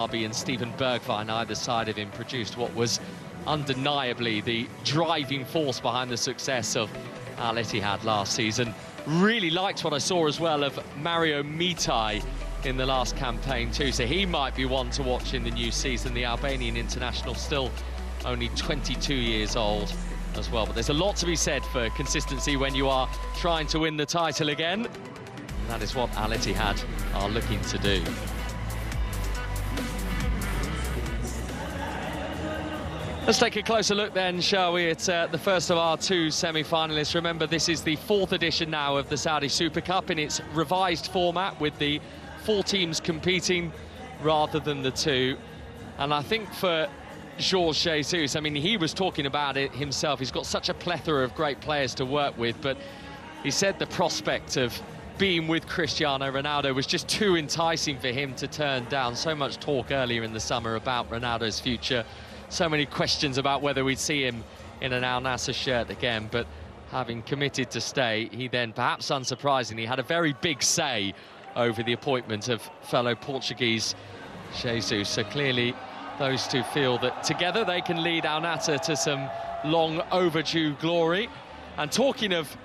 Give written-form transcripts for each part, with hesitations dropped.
Arby and Steven Bergwijn either side of him produced what was undeniably the driving force behind the success of Al Ittihad last season. Really liked what I saw as well of Mario Mitai in the last campaign too, so he might be one to watch in the new season. The Albanian international, still only 22 years old as well, but there's a lot to be said for consistency when you are trying to win the title again. That is what Al Ittihad are looking to do. Let's take a closer look then, shall we, at the first of our two semi-finalists. Remember, this is the fourth edition now of the Saudi Super Cup in its revised format, with the 4 teams competing rather than the 2. And I think for Jorge Jesus, I mean, he was talking about it himself. He's got such a plethora of great players to work with, but he said the prospect of being with Cristiano Ronaldo was just too enticing for him to turn down. So much talk earlier in the summer about Ronaldo's future. So many questions about whether we'd see him in an Al Nassr shirt again, but having committed to stay, he then, perhaps unsurprisingly, had a very big say over the appointment of fellow Portuguese Jesus. So clearly those two feel that together they can lead Al Nassr to some long overdue glory. And talking of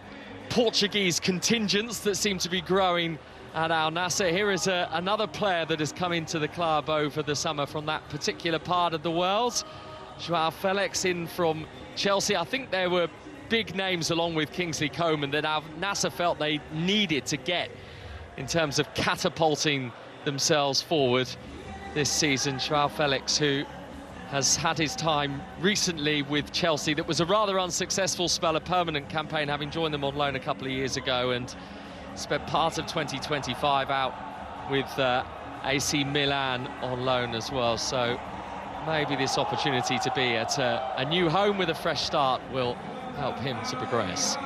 Portuguese contingents that seem to be growing at Al Nassr, here is another player that has come into the club over the summer from that particular part of the world. Joao Felix in from Chelsea. I think there were big names along with Kingsley Coman that Al Nassr felt they needed to get in terms of catapulting themselves forward this season. Joao Felix, who has had his time recently with Chelsea, that was a rather unsuccessful spell, a permanent campaign, having joined them on loan a couple of years ago, and spent part of 2025 out with AC Milan on loan as well. So maybe this opportunity to be at a new home with a fresh start will help him to progress.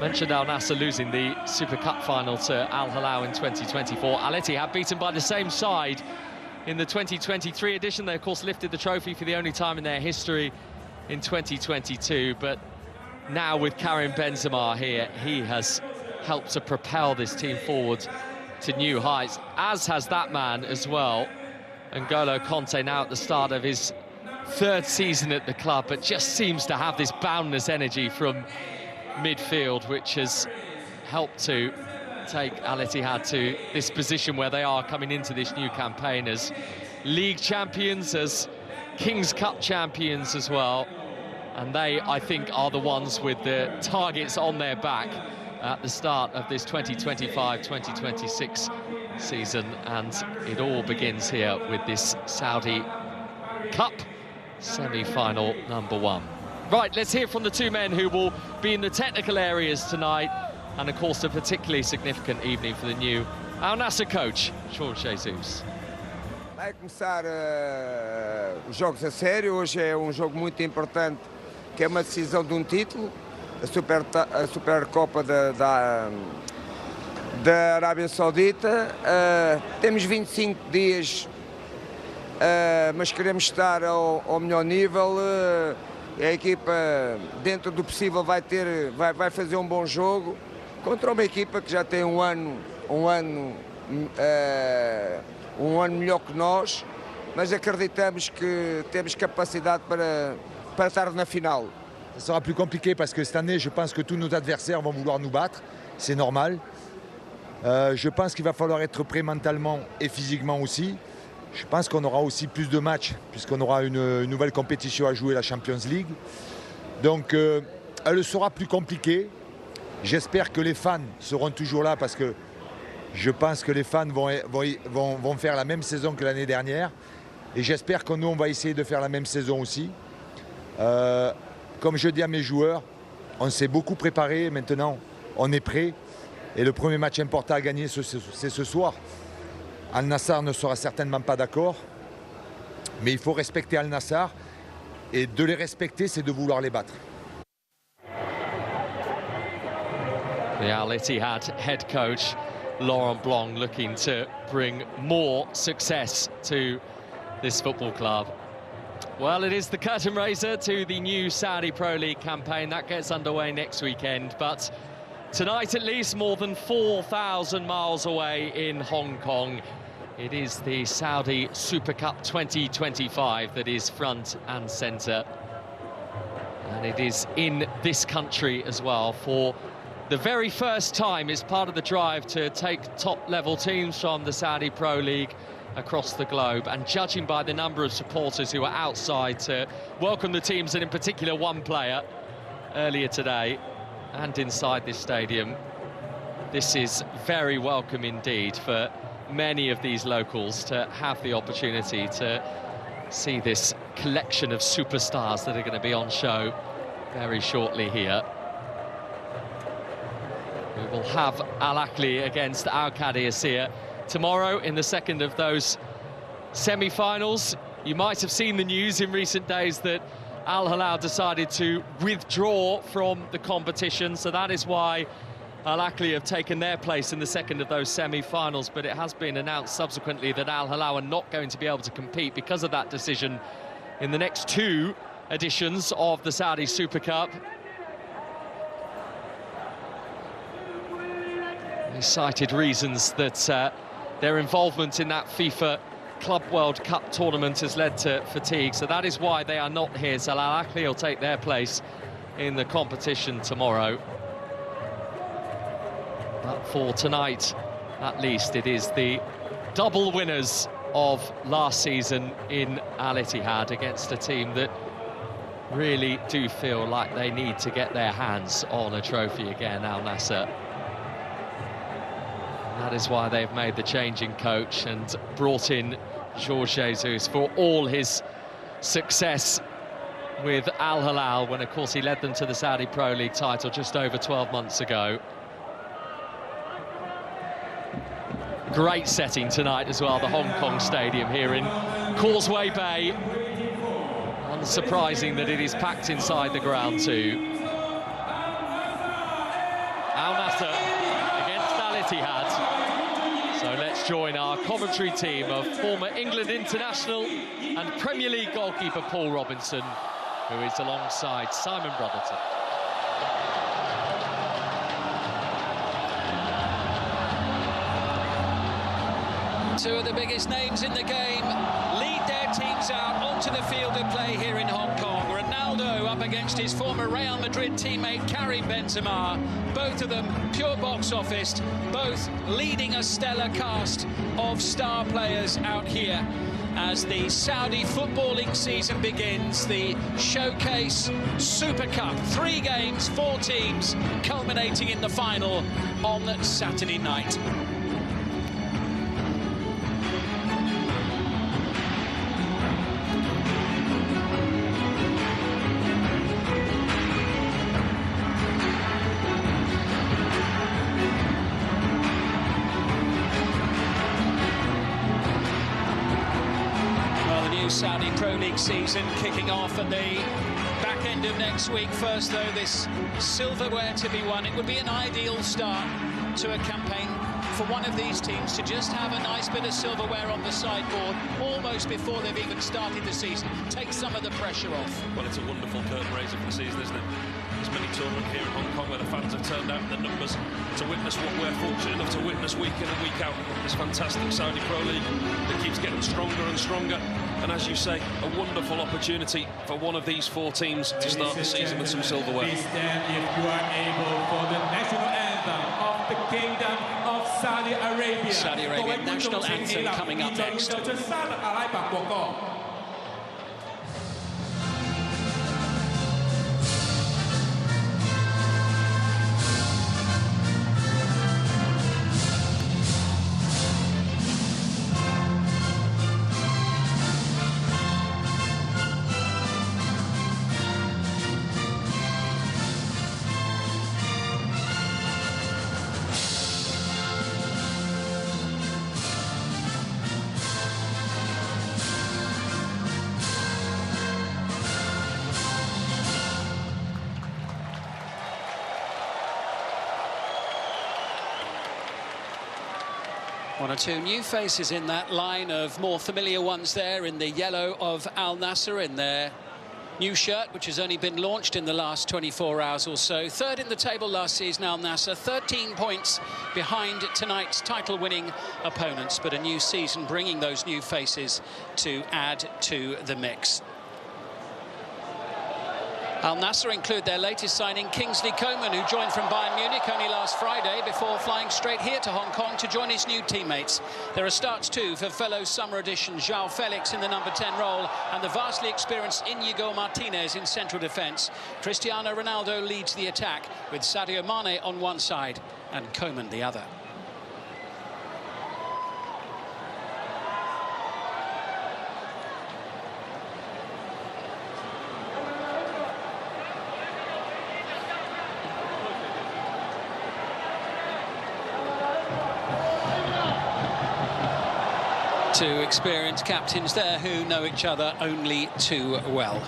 Mentioned Al Nassr losing the Super Cup final to Al Hilal in 2024. Al Ittihad beaten by the same side in the 2023 edition. They, of course, lifted the trophy for the only time in their history in 2022. But now with Karim Benzema here, he has helped to propel this team forward to new heights, as has that man as well. N'Golo Kanté, now at the start of his 3rd season at the club, but just seems to have this boundless energy from midfield, which has helped to take Al Ittihad to this position where they are coming into this new campaign as league champions, as King's Cup champions as well. And they, I think, are the ones with the targets on their back at the start of this 2025-2026 season. And it all begins here with this Saudi Cup semi-final number 1. Right, let's hear from the 2 men who will be in the technical areas tonight, and of course a particularly significant evening for the new Al Nassr coach, Jorge Jesus. Vai começar os jogos a sério. Hoje é jogo muito importante, que é uma decisão de título, a Supercopa da Arábia Saudita. Temos 25 dias, mas queremos estar ao melhor nível. A equipa, dentro do possível, vai fazer bom jogo contra uma equipa que já tem um ano melhor que nós, mas acreditamos que temos capacidade para estar na final. Ça sera plus compliqué parce que cette année, je pense que tous nos adversaires vont vouloir nous battre. C'est normal. Je pense qu'il va falloir être prêt mentalement et physiquement aussi. Je pense qu'on aura aussi plus de matchs puisqu'on aura une nouvelle compétition à jouer, la Champions League. Donc, elle sera plus compliquée. J'espère que les fans seront toujours là parce que je pense que les fans vont faire la même saison que l'année dernière. Et j'espère que nous, on va essayer de faire la même saison aussi. Comme je dis à mes joueurs, on s'est beaucoup préparé, maintenant on est prêt. Et le premier match important à gagner, c'est ce soir. Al Nassr ne sera certainement pas d'accord, mais il faut respecter Al Nassr. Et de les respecter, c'est de vouloir les battre. The Al Ittihad head coach, Laurent Blanc, looking to bring more success to this football club. Well, it is the curtain raiser to the new Saudi Pro League campaign. That gets underway next weekend, but tonight at least, more than 4,000 miles away in Hong Kong, It is the Saudi Super Cup 2025 that is front and centre. And it is in this country as well for the very first time. It's part of the drive to take top-level teams from the Saudi Pro League across the globe, and judging by the number of supporters who are outside to welcome the teams, and in particular one player earlier today, and inside this stadium, this is very welcome indeed for many of these locals to have the opportunity to see this collection of superstars that are going to be on show very shortly here. We will have Al Ahly against Al Qadisiyah tomorrow in the second of those semi-finals. You might have seen the news in recent days that Al Hilal decided to withdraw from the competition, so that is why Al Ahly have taken their place in the second of those semi-finals. But it has been announced subsequently that Al Hilal are not going to be able to compete because of that decision in the next two editions of the Saudi Super Cup. They cited reasons that their involvement in that FIFA Club World Cup tournament has led to fatigue, so that is why they are not here. So Al Ahly will take their place in the competition tomorrow. But for tonight, at least, it is the double winners of last season in Al Ittihad against a team that really do feel like they need to get their hands on a trophy again, Al Nassr. That is why they've made the change in coach and brought in Jorge Jesus for all his success with Al Hilal, when of course he led them to the Saudi Pro League title just over 12 months ago. Great setting tonight as well, the Hong Kong Stadium here in Causeway Bay. Unsurprising that it is packed inside the ground too. Al Nassr against Al Ittihad. So let's join our commentary team of former England international and Premier League goalkeeper Paul Robinson, who is alongside Simon Brotherton. Two of the biggest names in the game lead their teams out onto the field of play here in Hong Kong. Ronaldo up against his former Real Madrid teammate Karim Benzema. Both of them pure box office, both leading a stellar cast of star players out here as the Saudi footballing season begins. The Showcase Super Cup, 3 games, 4 teams, culminating in the final on Saturday night. Saudi Pro League season kicking off at the back end of next week. First, though, this silverware to be won. It would be an ideal start to a campaign for one of these teams to just have a nice bit of silverware on the sideboard almost before they've even started the season. Take some of the pressure off. Well, it's a wonderful curtain raiser for the season, isn't it? There's many tournaments here in Hong Kong where the fans have turned out in the numbers to witness what we're fortunate enough to witness week in and week out. This fantastic Saudi Pro League that keeps getting stronger and stronger. And as you say, a wonderful opportunity for one of these 4 teams to start the season with some silverware. Please stand if you are able for the national anthem of the Kingdom of Saudi Arabia. Saudi Arabia national anthem coming up next. One or two new faces in that line of more familiar ones there in the yellow of Al Nassr in their new shirt, which has only been launched in the last 24 hours or so. Third in the table last season, Al Nassr, 13 points behind tonight's title-winning opponents, but a new season bringing those new faces to add to the mix. Al Nassr include their latest signing, Kingsley Coman, who joined from Bayern Munich only last Friday before flying straight here to Hong Kong to join his new teammates. There are starts too for fellow summer edition João Felix in the number 10 role and the vastly experienced Inigo Martinez in central defence. Cristiano Ronaldo leads the attack with Sadio Mane on one side and Coman the other. Two experienced captains there who know each other only too well.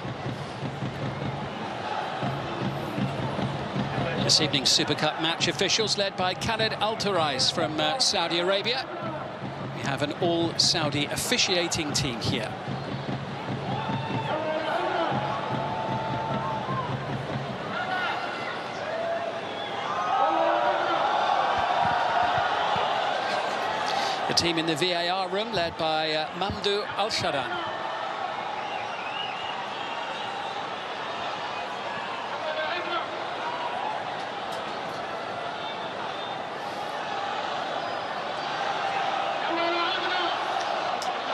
This evening's Super Cup match officials led by Khaled Al Turais from Saudi Arabia. We have an all-Saudi officiating team here. The team in the VAR room led by Mamdou Al-Shadan.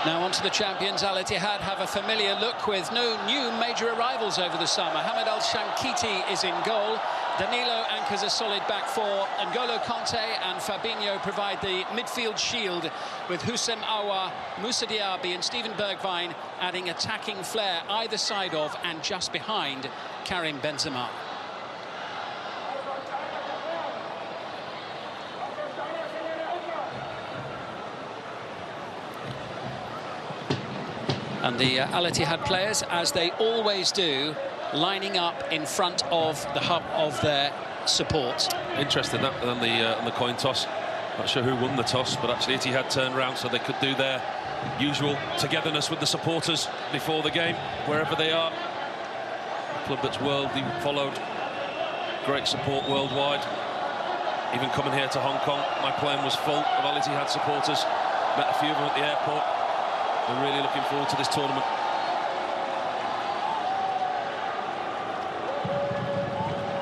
Now on to the champions. Al Ittihad have a familiar look with no new major arrivals over the summer. Hamad Al-Shankiti is in goal. Danilo anchors a solid back four. N'Golo Kanté and Fabinho provide the midfield shield, with Houssem Aouar, Moussa Diaby and Steven Bergwijn adding attacking flair either side of and just behind Karim Benzema. And the Al Ittihad players, as they always do, lining up in front of the hub of their support. Interesting that, and then on the coin toss. Not sure who won the toss, but actually Ittihad turned round so they could do their usual togetherness with the supporters before the game, wherever they are. A club that's worldly followed, great support worldwide. Even coming here to Hong Kong, my plane was full of Al Ittihad supporters. Met a few of them at the airport. They're really looking forward to this tournament.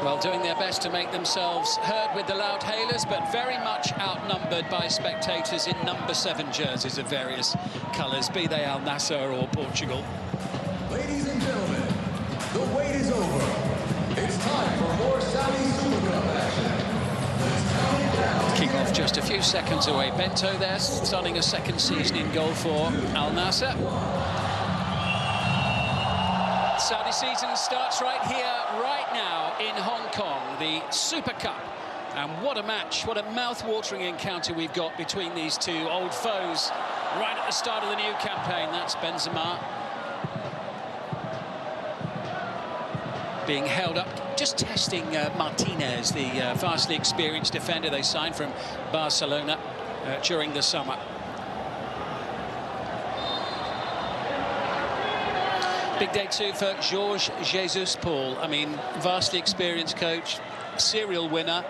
Well, doing their best to make themselves heard with the loud hailers, but very much outnumbered by spectators in number 7 jerseys of various colours, be they Al Nassr or Portugal. Ladies and gentlemen, the wait is over. It's time for more Saudi Super Cup action. Kick off just a few seconds away. Bento there, starting a second season in goal for Al Nassr. Saudi season starts right here, right now in Hong Kong, the Super Cup. And what a match, what a mouth-watering encounter we've got between these two old foes right at the start of the new campaign. That's Benzema being held up, just testing Martinez, the vastly experienced defender they signed from Barcelona during the summer. Big day too for Jorge Jesus Paul. I mean, vastly experienced coach, serial winner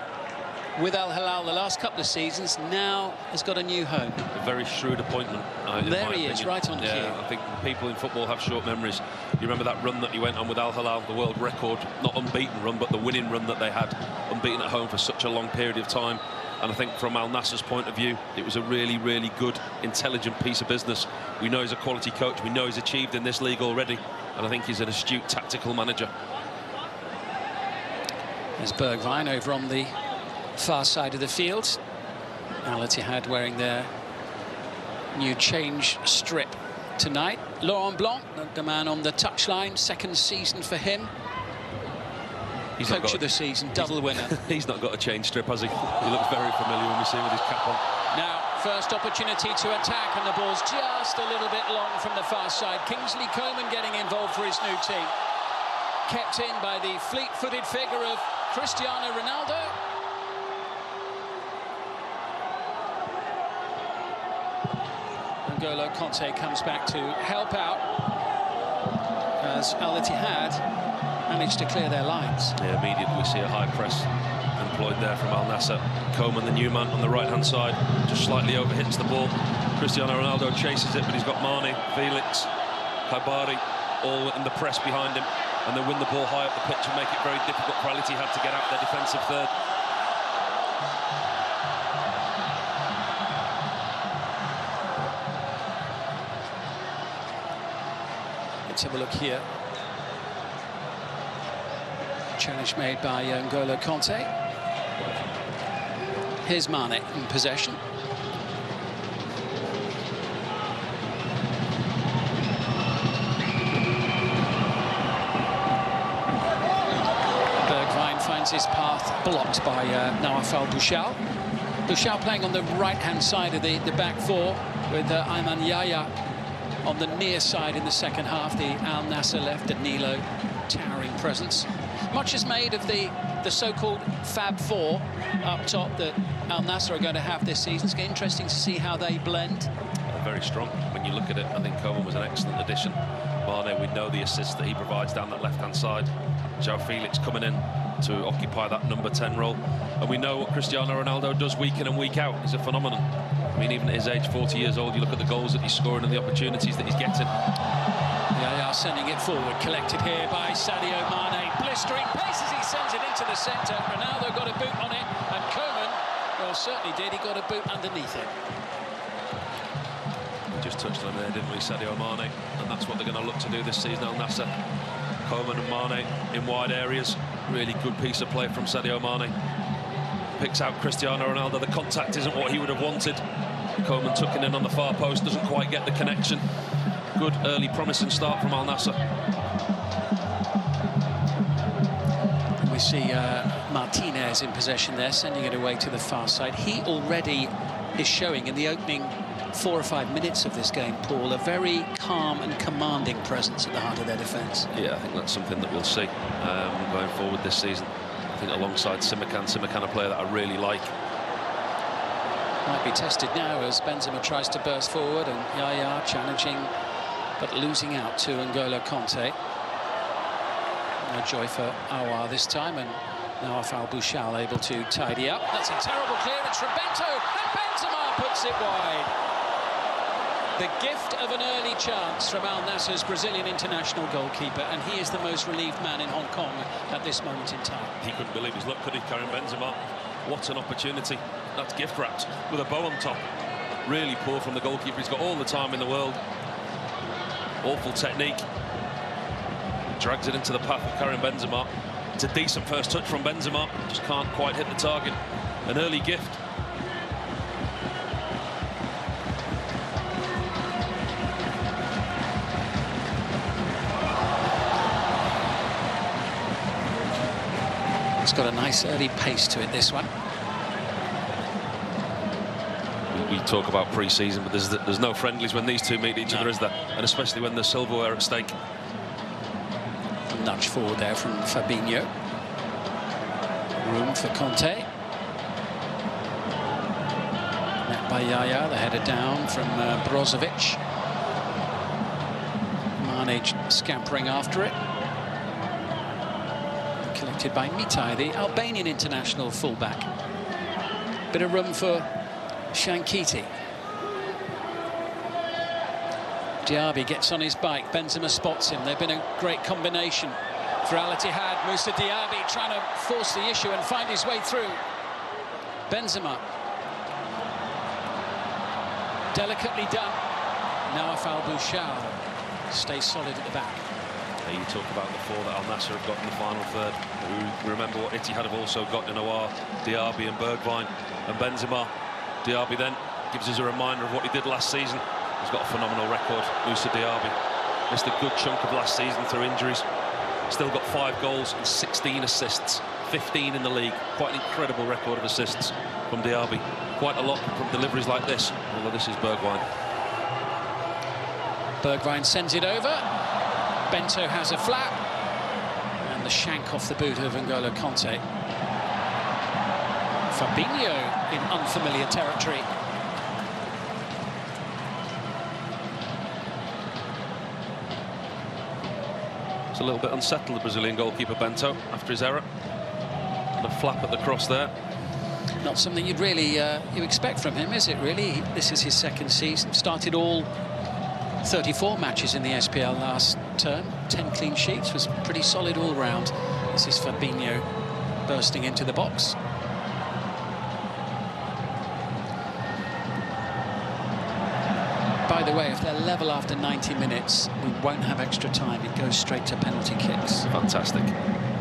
with Al Hilal the last couple of seasons, now has got a new home. A very shrewd appointment. There he is, right on cue. I think people in football have short memories. You remember that run that he went on with Al Hilal, the world record, not unbeaten run, but the winning run that they had, unbeaten at home for such a long period of time. And I think from Al Nassr's point of view, it was a really, really good, intelligent piece of business. We know he's a quality coach. We know he's achieved in this league already. And I think he's an astute tactical manager. There's Bergwijn over on the far side of the field. Al Ittihad wearing their new change strip tonight. Laurent Blanc, the man on the touchline, second season for him. Coach of the season, double winner. He's not got a change strip, has he? He looks very familiar when we see him with his cap on. Now, first opportunity to attack, and the ball's just a little bit long from the far side. Kingsley Coman getting involved for his new team. Kept in by the fleet-footed figure of Cristiano Ronaldo. N'Golo Kanté comes back to help out. as Al Ittihad managed to clear their lines. Yeah, immediately we see a high press employed there from Al Nassr. Coman, the new man, on the right-hand side, just slightly overhits the ball. Cristiano Ronaldo chases it, but he's got Mane, Felix, Khaibari, all in the press behind him, and they win the ball high up the pitch and make it very difficult for Al Ittihad to get out their defensive third. Let's have a look here. Challenge made by N'Golo Kanté. Here's Mane in possession. Bergwijn finds his path blocked by Nawaf Al-Bouchal. Bouchal playing on the right-hand side of the back four with Ayman Yahya on the near side in the second half. The Al Nassr left, Danilo, towering presence. Much is made of the so-called Fab Four up top that Al Nassr are going to have this season. It's interesting to see how they blend. Very strong when you look at it. I think Coman was an excellent addition. Mane, we know the assist that he provides down that left-hand side. João Felix coming in to occupy that number 10 role. And we know what Cristiano Ronaldo does week in and week out. He's a phenomenon. I mean, even at his age, 40 years old, you look at the goals that he's scoring and the opportunities that he's getting. Yeah, sending it forward, collected here by Sadio Mane. Blistering pace as he sends it into the centre. Ronaldo got a boot on it, and Coman, well, certainly did. He got a boot underneath it. We just touched on there, didn't we, Sadio Mane? And that's what they're going to look to do this season, Al Nassr. Coman and Mane in wide areas. Really good piece of play from Sadio Mane. Picks out Cristiano Ronaldo. The contact isn't what he would have wanted. Coman tucking in on the far post, doesn't quite get the connection. Good early promising start from Al Nassr. We see Martinez in possession there, sending it away to the far side. He already is showing in the opening 4 or 5 minutes of this game, Paul, a very calm and commanding presence at the heart of their defence. Yeah, I think that's something that we'll see going forward this season. I think alongside Simakan, a player that I really like. Might be tested now as Benzema tries to burst forward, and Yaya challenging but losing out to N'Golo Kanté. No joy for Aouar this time, and Nawaf Al-Bouchal able to tidy up. That's a terrible clearance from Bento, and Benzema puts it wide. The gift of an early chance from Al Nassr's Brazilian international goalkeeper, and he is the most relieved man in Hong Kong at this moment in time. He couldn't believe his luck, could he, Karim Benzema? What an opportunity. That's gift wrapped with a bow on top. Really poor from the goalkeeper. He's got all the time in the world. Awful technique. Drags it into the path of Karim Benzema. It's a decent first touch from Benzema. Just can't quite hit the target. An early gift. It's got a nice early pace to it, this one. We talk about pre-season, but there's no friendlies when these two meet each other, is there? And especially when there's silverware at stake. A nudge forward there from Fabinho. Room for Kanté. Met by Yaya, the header down from Brozovic. Mane scampering after it. Collected by Mitai, the Albanian international fullback. Bit of room for Shankiti. Diaby gets on his bike. Benzema spots him. They've been a great combination for Al Ittihad. Moussa Diaby trying to force the issue and find his way through. Benzema. Delicately done. Nawaf Al-Bouchal stays solid at the back. You talk about the four that Al Nassr have got in the final third. Remember what Ittihad have also got in Aouar, Diaby and Bergwijn and Benzema. Diaby then gives us a reminder of what he did last season. He's got a phenomenal record, Moussa Diaby. Missed a good chunk of last season through injuries. Still got 5 goals and 16 assists, 15 in the league. Quite an incredible record of assists from Diaby. Quite a lot from deliveries like this, although this is Bergwijn. Bergwijn sends it over. Bento has a flap. And the shank off the boot of N'Golo Kanté. Fabinho in unfamiliar territory. It's a little bit unsettled, the Brazilian goalkeeper Bento, after his error. And a flap at the cross there. Not something you'd really you expect from him, is it, really? This is his second season. Started all 34 matches in the SPL last term. 10 clean sheets. Was pretty solid all round. This is Fabinho bursting into the box. By the way, if they're level after 90 minutes, we won't have extra time. It goes straight to penalty kicks. Fantastic.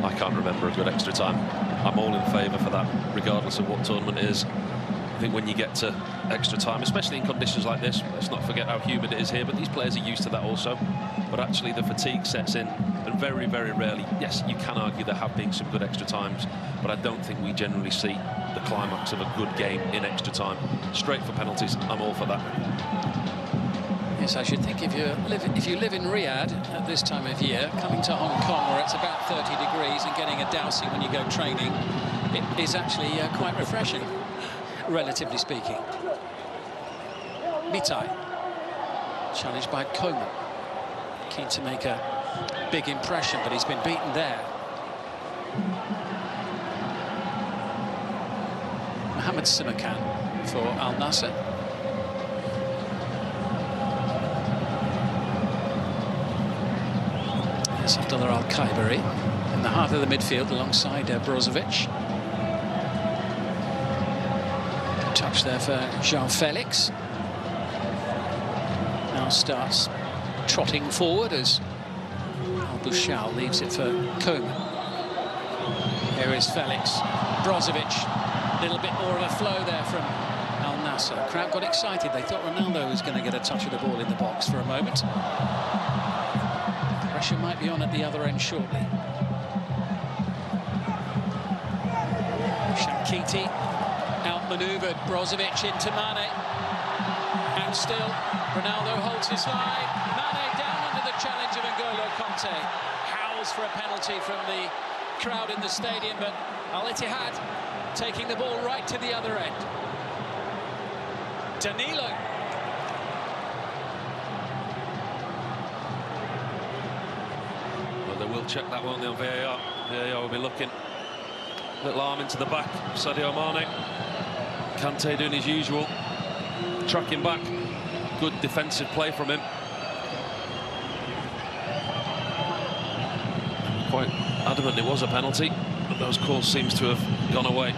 I can't remember a good extra time. I'm all in favour for that, regardless of what tournament it is. I think when you get to extra time, especially in conditions like this, let's not forget how humid it is here, but these players are used to that also. But actually the fatigue sets in, and very, very rarely, yes, you can argue there have been some good extra times, but I don't think we generally see the climax of a good game in extra time. Straight for penalties, I'm all for that. Yes, I should think if you live in Riyadh at this time of year, coming to Hong Kong where it's about 30 degrees and getting a dousing when you go training, it is actually quite refreshing, relatively speaking. Mitai, challenged by Coleman. Keen to make a big impression, but he's been beaten there. Mohamed Simakan for Al Nassr. Abdullah Al-Khaibari in the heart of the midfield alongside Brozovic. Touch there for Jean-Felix. Now starts trotting forward as Al-Bouchal leaves it for Coleman. Here is Felix. Brozovic. A little bit more of a flow there from Al Nassr. Crowd got excited. They thought Ronaldo was going to get a touch of the ball in the box for a moment. Pressure might be on at the other end shortly. Shankiti outmanoeuvred Brozovic into Mane. And still, Ronaldo holds his line. Mane down under the challenge of N'Golo Kanté. Howls for a penalty from the crowd in the stadium, but Al Ittihad taking the ball right to the other end. Danilo. They will check that one on VAR. VAR will be looking. Little arm into the back. Sadio Mane. Kanté doing his usual. Tracking back. Good defensive play from him. Quite adamant it was a penalty, but those calls seems to have gone away.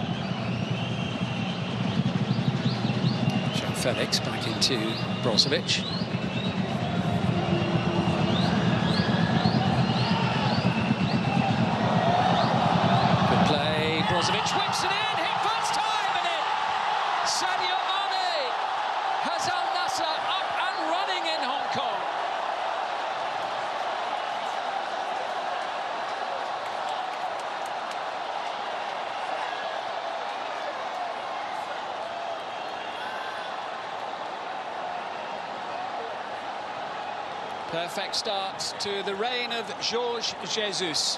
Jean-Felix back into Brozovic. Brozovic whips it in, hit first time, and in. Sadio Mane has Al Nassr up and running in Hong Kong. Perfect start to the reign of Jorge Jesus.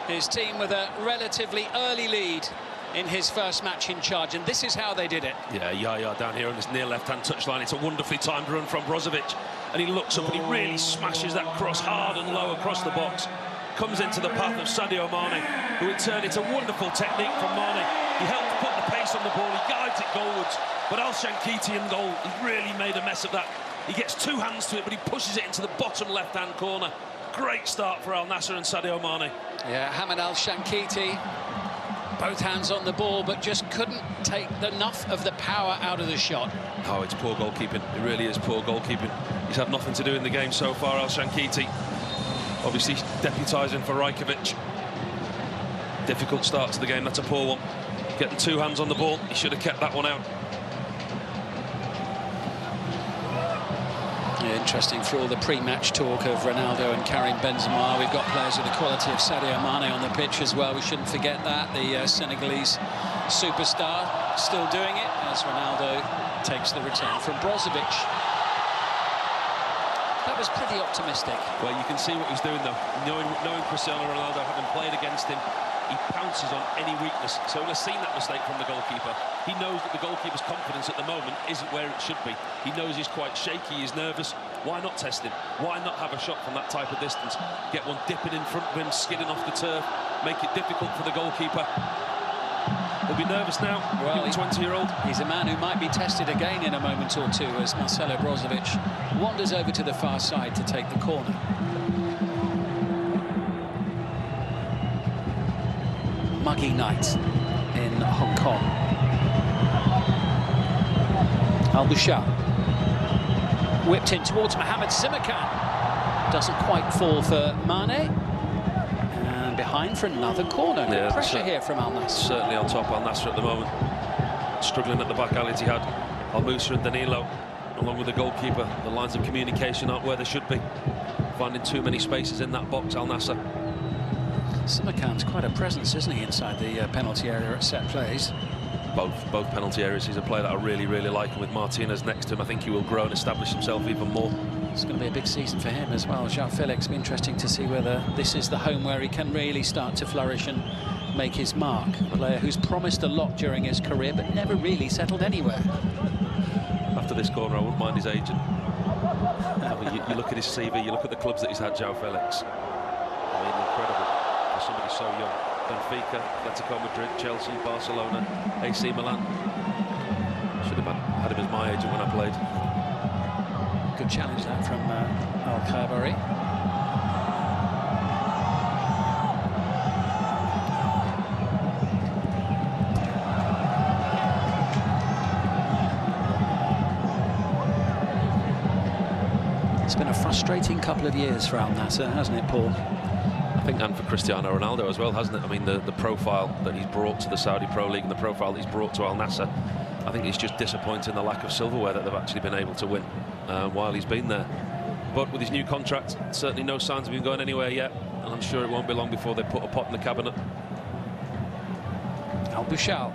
His team with a relatively early lead in his first match in charge, and this is how they did it. Yeah, Yaya down here on this near left-hand touchline. It's a wonderfully timed run from Brozovic, and he looks up and he really smashes that cross hard and low across the box. Comes into the path of Sadio Mane, who in turn, it's a wonderful technique from Mane. He helped put the pace on the ball, he guides it goalwards, but Al Shankiti in goal, he really made a mess of that. He gets two hands to it, but he pushes it into the bottom left-hand corner. Great start for Al Nassr and Sadio Mane. Yeah, Hamad Al Shankiti, both hands on the ball, but just couldn't take enough of the power out of the shot. Oh, it's poor goalkeeping. It really is poor goalkeeping. He's had nothing to do in the game so far, Al Shankiti. Obviously deputising for Rajkovic. Difficult start to the game, that's a poor one. Getting two hands on the ball, he should have kept that one out. Yeah, interesting for all the pre-match talk of Ronaldo and Karim Benzema. We've got players of the quality of Sadio Mane on the pitch as well. We shouldn't forget that. The Senegalese superstar still doing it as Ronaldo takes the return from Brozovic. That was pretty optimistic. Well, you can see what he's doing though. Knowing Cristiano Ronaldo, having played against him, he pounces on any weakness. So he'll have seen that mistake from the goalkeeper. He knows that the goalkeeper's confidence at the moment isn't where it should be. He knows he's quite shaky, he's nervous. Why not test him? Why not have a shot from that type of distance? Get one dipping in front of him, skidding off the turf, make it difficult for the goalkeeper. He'll be nervous now, well, the 20-year-old. He's a man who might be tested again in a moment or two as Marcelo Brozovic wanders over to the far side to take the corner. Muggy night in Hong Kong. Al-Bushal whipped in towards Mohamed Simakan. Doesn't quite fall for Mane. And behind for another corner. Good pressure here from Al Nassr. Certainly on top, Al Nassr at the moment. Struggling at the back, Al Ittihad. Al Musa and Danilo, along with the goalkeeper. The lines of communication aren't where they should be. Finding too many spaces in that box, Al Nassr. Simakan's quite a presence, isn't he, inside the penalty area at set plays? Both penalty areas. He's a player that I really like, and with Martinez next to him I think he will grow and establish himself even more. It's going to be a big season for him as well. João Felix, be interesting to see whether this is the home where he can really start to flourish and make his mark. A player who's promised a lot during his career but never really settled anywhere. After this corner I wouldn't mind his agent. You look at his CV, you look at the clubs that he's had, João Felix. I mean, incredible for somebody so young. Benfica, Atletico Madrid, Chelsea, Barcelona, AC Milan. Should have had him as my agent when I played. Good challenge that from Al-Khaibari. It's been a frustrating couple of years for Al Nassr, hasn't it, Paul? I think, and for Cristiano Ronaldo as well, hasn't it? I mean, the profile that he's brought to the Saudi Pro League and the profile that he's brought to Al Nassr, I think it's just disappointing the lack of silverware that they've actually been able to win while he's been there. But with his new contract, certainly no signs of him going anywhere yet, and I'm sure it won't be long before they put a pot in the cabinet. Al-Bushal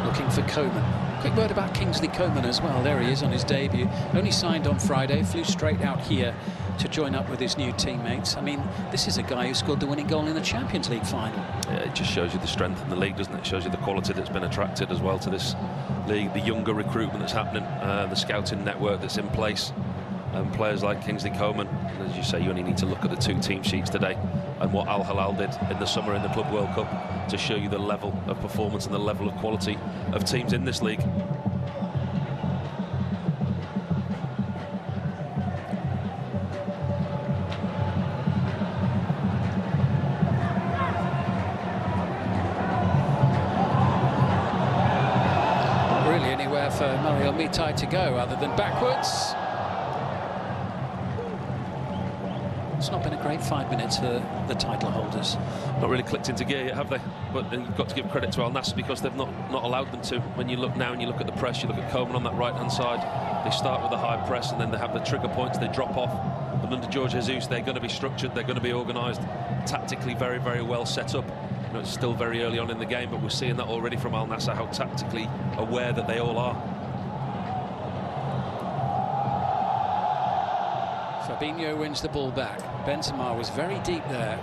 looking for Coman. Quick word about Kingsley Coman as well. There he is on his debut. Only signed on Friday, flew straight out here to join up with his new teammates. I mean, this is a guy who scored the winning goal in the Champions League final. Yeah, it just shows you the strength in the league, doesn't it? It shows you the quality that's been attracted as well to this league, the younger recruitment that's happening, the scouting network that's in place, and players like Kingsley Coman. As you say, you only need to look at the two team sheets today and what Al Hilal did in the summer in the Club World Cup to show you the level of performance and the level of quality of teams in this league. Really anywhere for Mario Mitai to go other than backwards. It's not been a great 5 minutes for the title holders. Not really clicked into gear yet, have they? But you've got to give credit to Al Nassr because they've not allowed them to. When you look now and you look at the press, you look at Coman on that right-hand side, they start with a high press and then they have the trigger points, they drop off. And under Jorge Jesus, they're going to be structured, they're going to be organised, tactically very well set up. You know, it's still very early on in the game, but we're seeing that already from Al Nassr, how tactically aware that they all are. Fabinho wins the ball back. Benzema was very deep there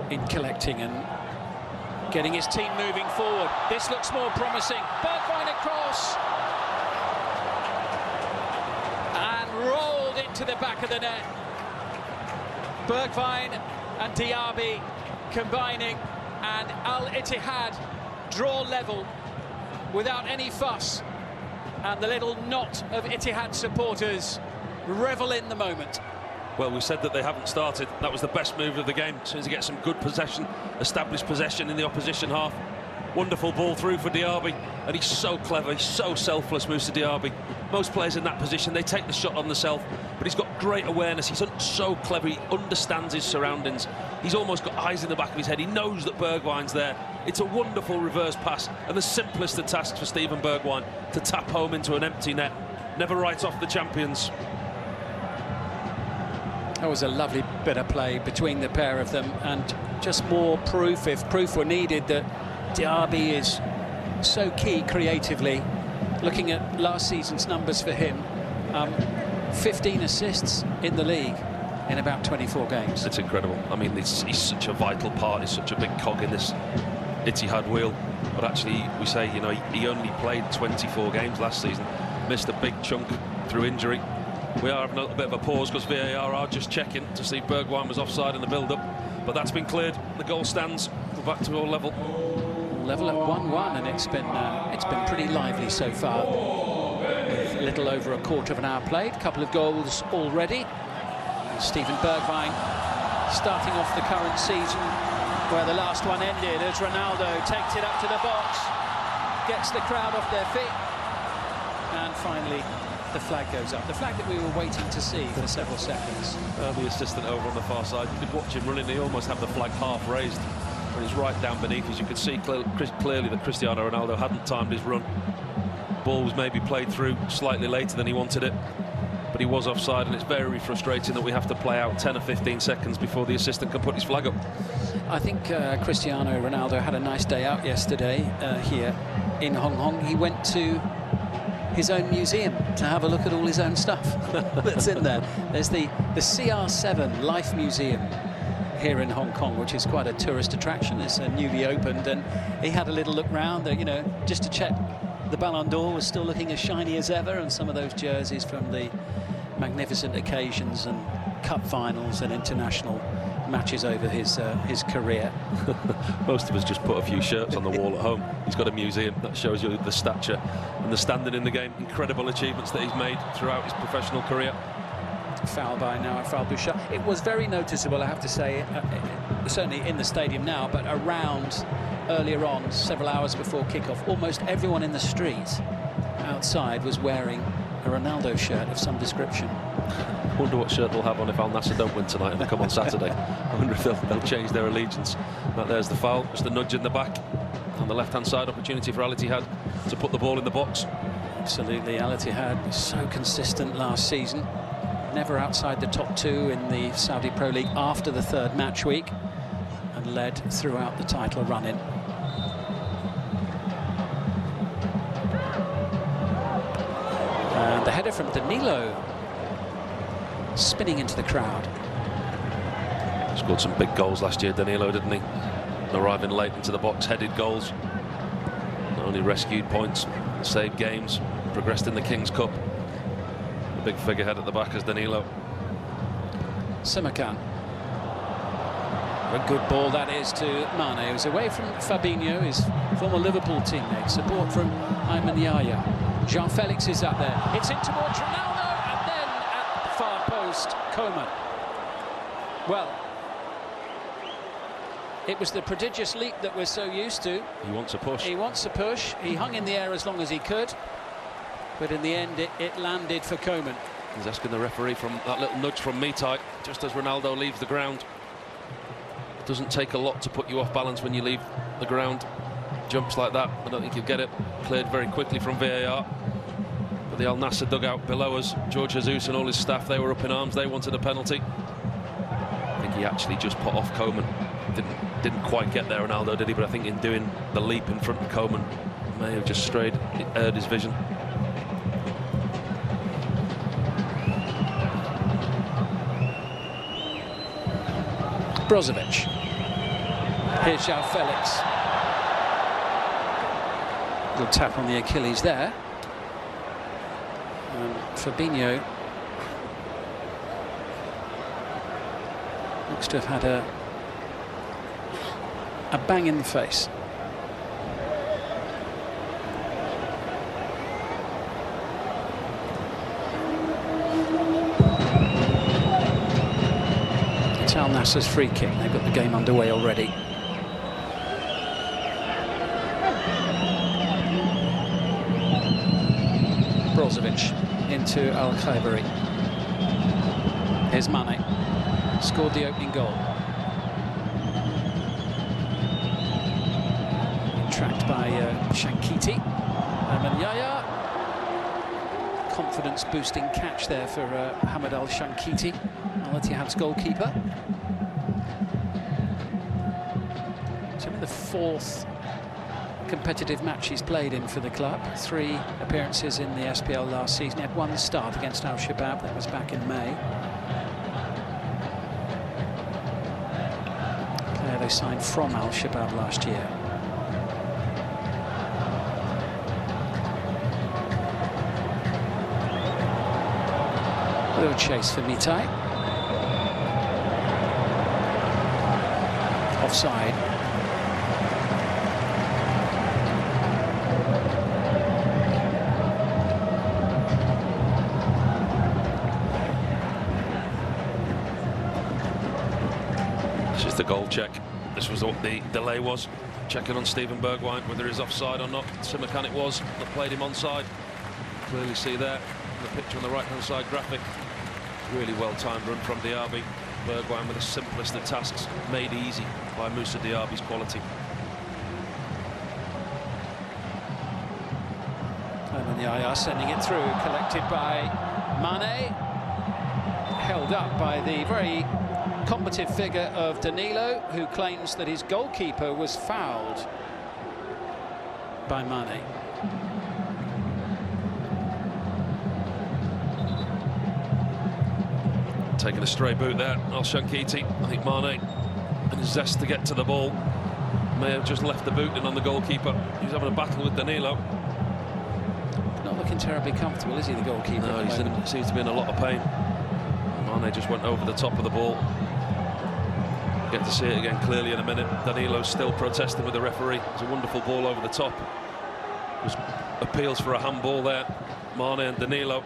in collecting and getting his team moving forward. This looks more promising. Bergwijn across and rolled into the back of the net. Bergwijn and Diaby combining, and Al Ittihad draw level without any fuss, and the little knot of Ittihad supporters revel in the moment. Well, we said that they haven't started. That was the best move of the game. As soon as he gets some good possession, established possession in the opposition half. Wonderful ball through for Diaby, and he's so clever, he's so selfless, Moussa Diaby. Most players in that position, they take the shot on the self, but he's got great awareness. He's so clever, he understands his surroundings. He's almost got eyes in the back of his head. He knows that Bergwijn's there. It's a wonderful reverse pass, and the simplest of tasks for Steven Bergwijn to tap home into an empty net. Never write off the champions. That was a lovely bit of play between the pair of them, and just more proof, if proof were needed, that Diaby is so key creatively. Looking at last season's numbers for him, 15 assists in the league, in about 24 games. It's incredible. I mean, he's such a vital part. He's such a big cog in this Etihad wheel. But actually, we say, you know, he only played 24 games last season, missed a big chunk through injury. We are having a little bit of a pause because VAR are just checking to see if Bergwijn was offside in the build-up. But that's been cleared. The goal stands. We're back to all level. Level at 1-1, and it's been pretty lively so far. With a little over a quarter of an hour played, a couple of goals already. Steven Bergwijn starting off the current season where the last one ended as Ronaldo takes it up to the box, gets the crowd off their feet, and finally the flag goes up. The flag that we were waiting to see for several seconds. The assistant over on the far side, you could watch him running, he almost had the flag half raised, and he's right down beneath. As you could see clearly that Cristiano Ronaldo hadn't timed his run. Ball was maybe played through slightly later than he wanted it, but he was offside, and it's very frustrating that we have to play out 10 or 15 seconds before the assistant can put his flag up. I think Cristiano Ronaldo had a nice day out yesterday here in Hong Kong. He went to his own museum to have a look at all his own stuff that's in there. There's the CR7 Life Museum here in Hong Kong, which is quite a tourist attraction. It's newly opened, and he had a little look round, you know, just to check the Ballon d'Or was still looking as shiny as ever, and some of those jerseys from the magnificent occasions and cup finals and international matches over his career. Most of us just put a few shirts on the wall at home. He's got a museum that shows you the stature and the standing in the game. Incredible achievements that he's made throughout his professional career. Foul by now, Foul Bouchard. It was very noticeable, I have to say, certainly in the stadium now, but around earlier on, several hours before kickoff, almost everyone in the street outside was wearing a Ronaldo shirt of some description. I wonder what shirt they'll have on if Al Nassr don't win tonight and they come on Saturday. I wonder if they'll change their allegiance. There's the foul, just a nudge in the back. On the left-hand side, opportunity for Al Ittihad to put the ball in the box. Absolutely, Al Ittihad was so consistent last season. Never outside the top two in the Saudi Pro League after the third match week, and led throughout the title run-in. And the header from Danilo, spinning into the crowd. Scored some big goals last year, Danilo, didn't he? Arriving late into the box, headed goals. Not only rescued points, saved games, progressed in the King's Cup. The big figurehead at the back is Danilo. Simakan. A good ball that is to Mane. It was away from Fabinho, his former Liverpool teammate. Support from Ayman Yaya. Jean-Felix is up there. It's in towards Ronaldo, and then at the far post, Coman. Well, it was the prodigious leap that we're so used to. He wants a push. He wants a push. He hung in the air as long as he could, but in the end it landed for Coman. He's asking the referee from that little nudge from Mitai just as Ronaldo leaves the ground. It doesn't take a lot to put you off balance when you leave the ground. Jumps like that, I don't think he'll get it. Cleared very quickly from VAR. But the Al Nassr dugout below us, George Jesus and all his staff, they were up in arms. They wanted a penalty. I think he actually just put off Coman. Didn't quite get there, Ronaldo, did he? But I think in doing the leap in front of Coman, may have just strayed, it erred his vision. Brozovic. Here's Jean-Felix. Good tap on the Achilles there. Fabinho looks to have had a bang in the face. It's Al Nassr's free kick. They've got the game underway already. Brozovic into Al-Khaibari. Here's Mane. Scored the opening goal. Tracked by Shankiti. And Yaya. Confidence-boosting catch there for Hamad Al-Shankiti, Al Ittihad's goalkeeper. It's only the fourth competitive match he's played in for the club. 3 appearances in the SPL last season. He had 1 start against Al Shabab. That was back in May. signed from Al Shabab last year. A little chase for Mitai. Offside. This is the goal check. This was what the delay was. Checking on Steven Bergwijn whether he's offside or not. Simakan it was that played him onside. Clearly see there in the picture on the right-hand side graphic. Really well-timed run from Diaby. Bergwijn with the simplest of tasks made easy by Moussa Diaby's quality. And Yaya sending it through, collected by Mane. Held up by the very combative figure of Danilo, who claims that his goalkeeper was fouled by Mane. Taking a stray boot there, Al Shankiti. I think Mane, in his zest to get to the ball, may have just left the boot in on the goalkeeper. He's having a battle with Danilo. Not looking terribly comfortable, is he, the goalkeeper? No, he seems to be in a lot of pain. Mane just went over the top of the ball. Get to see it again clearly in a minute. Danilo's still protesting with the referee. It's a wonderful ball over the top. There's appeals for a handball there. Mane and Danilo.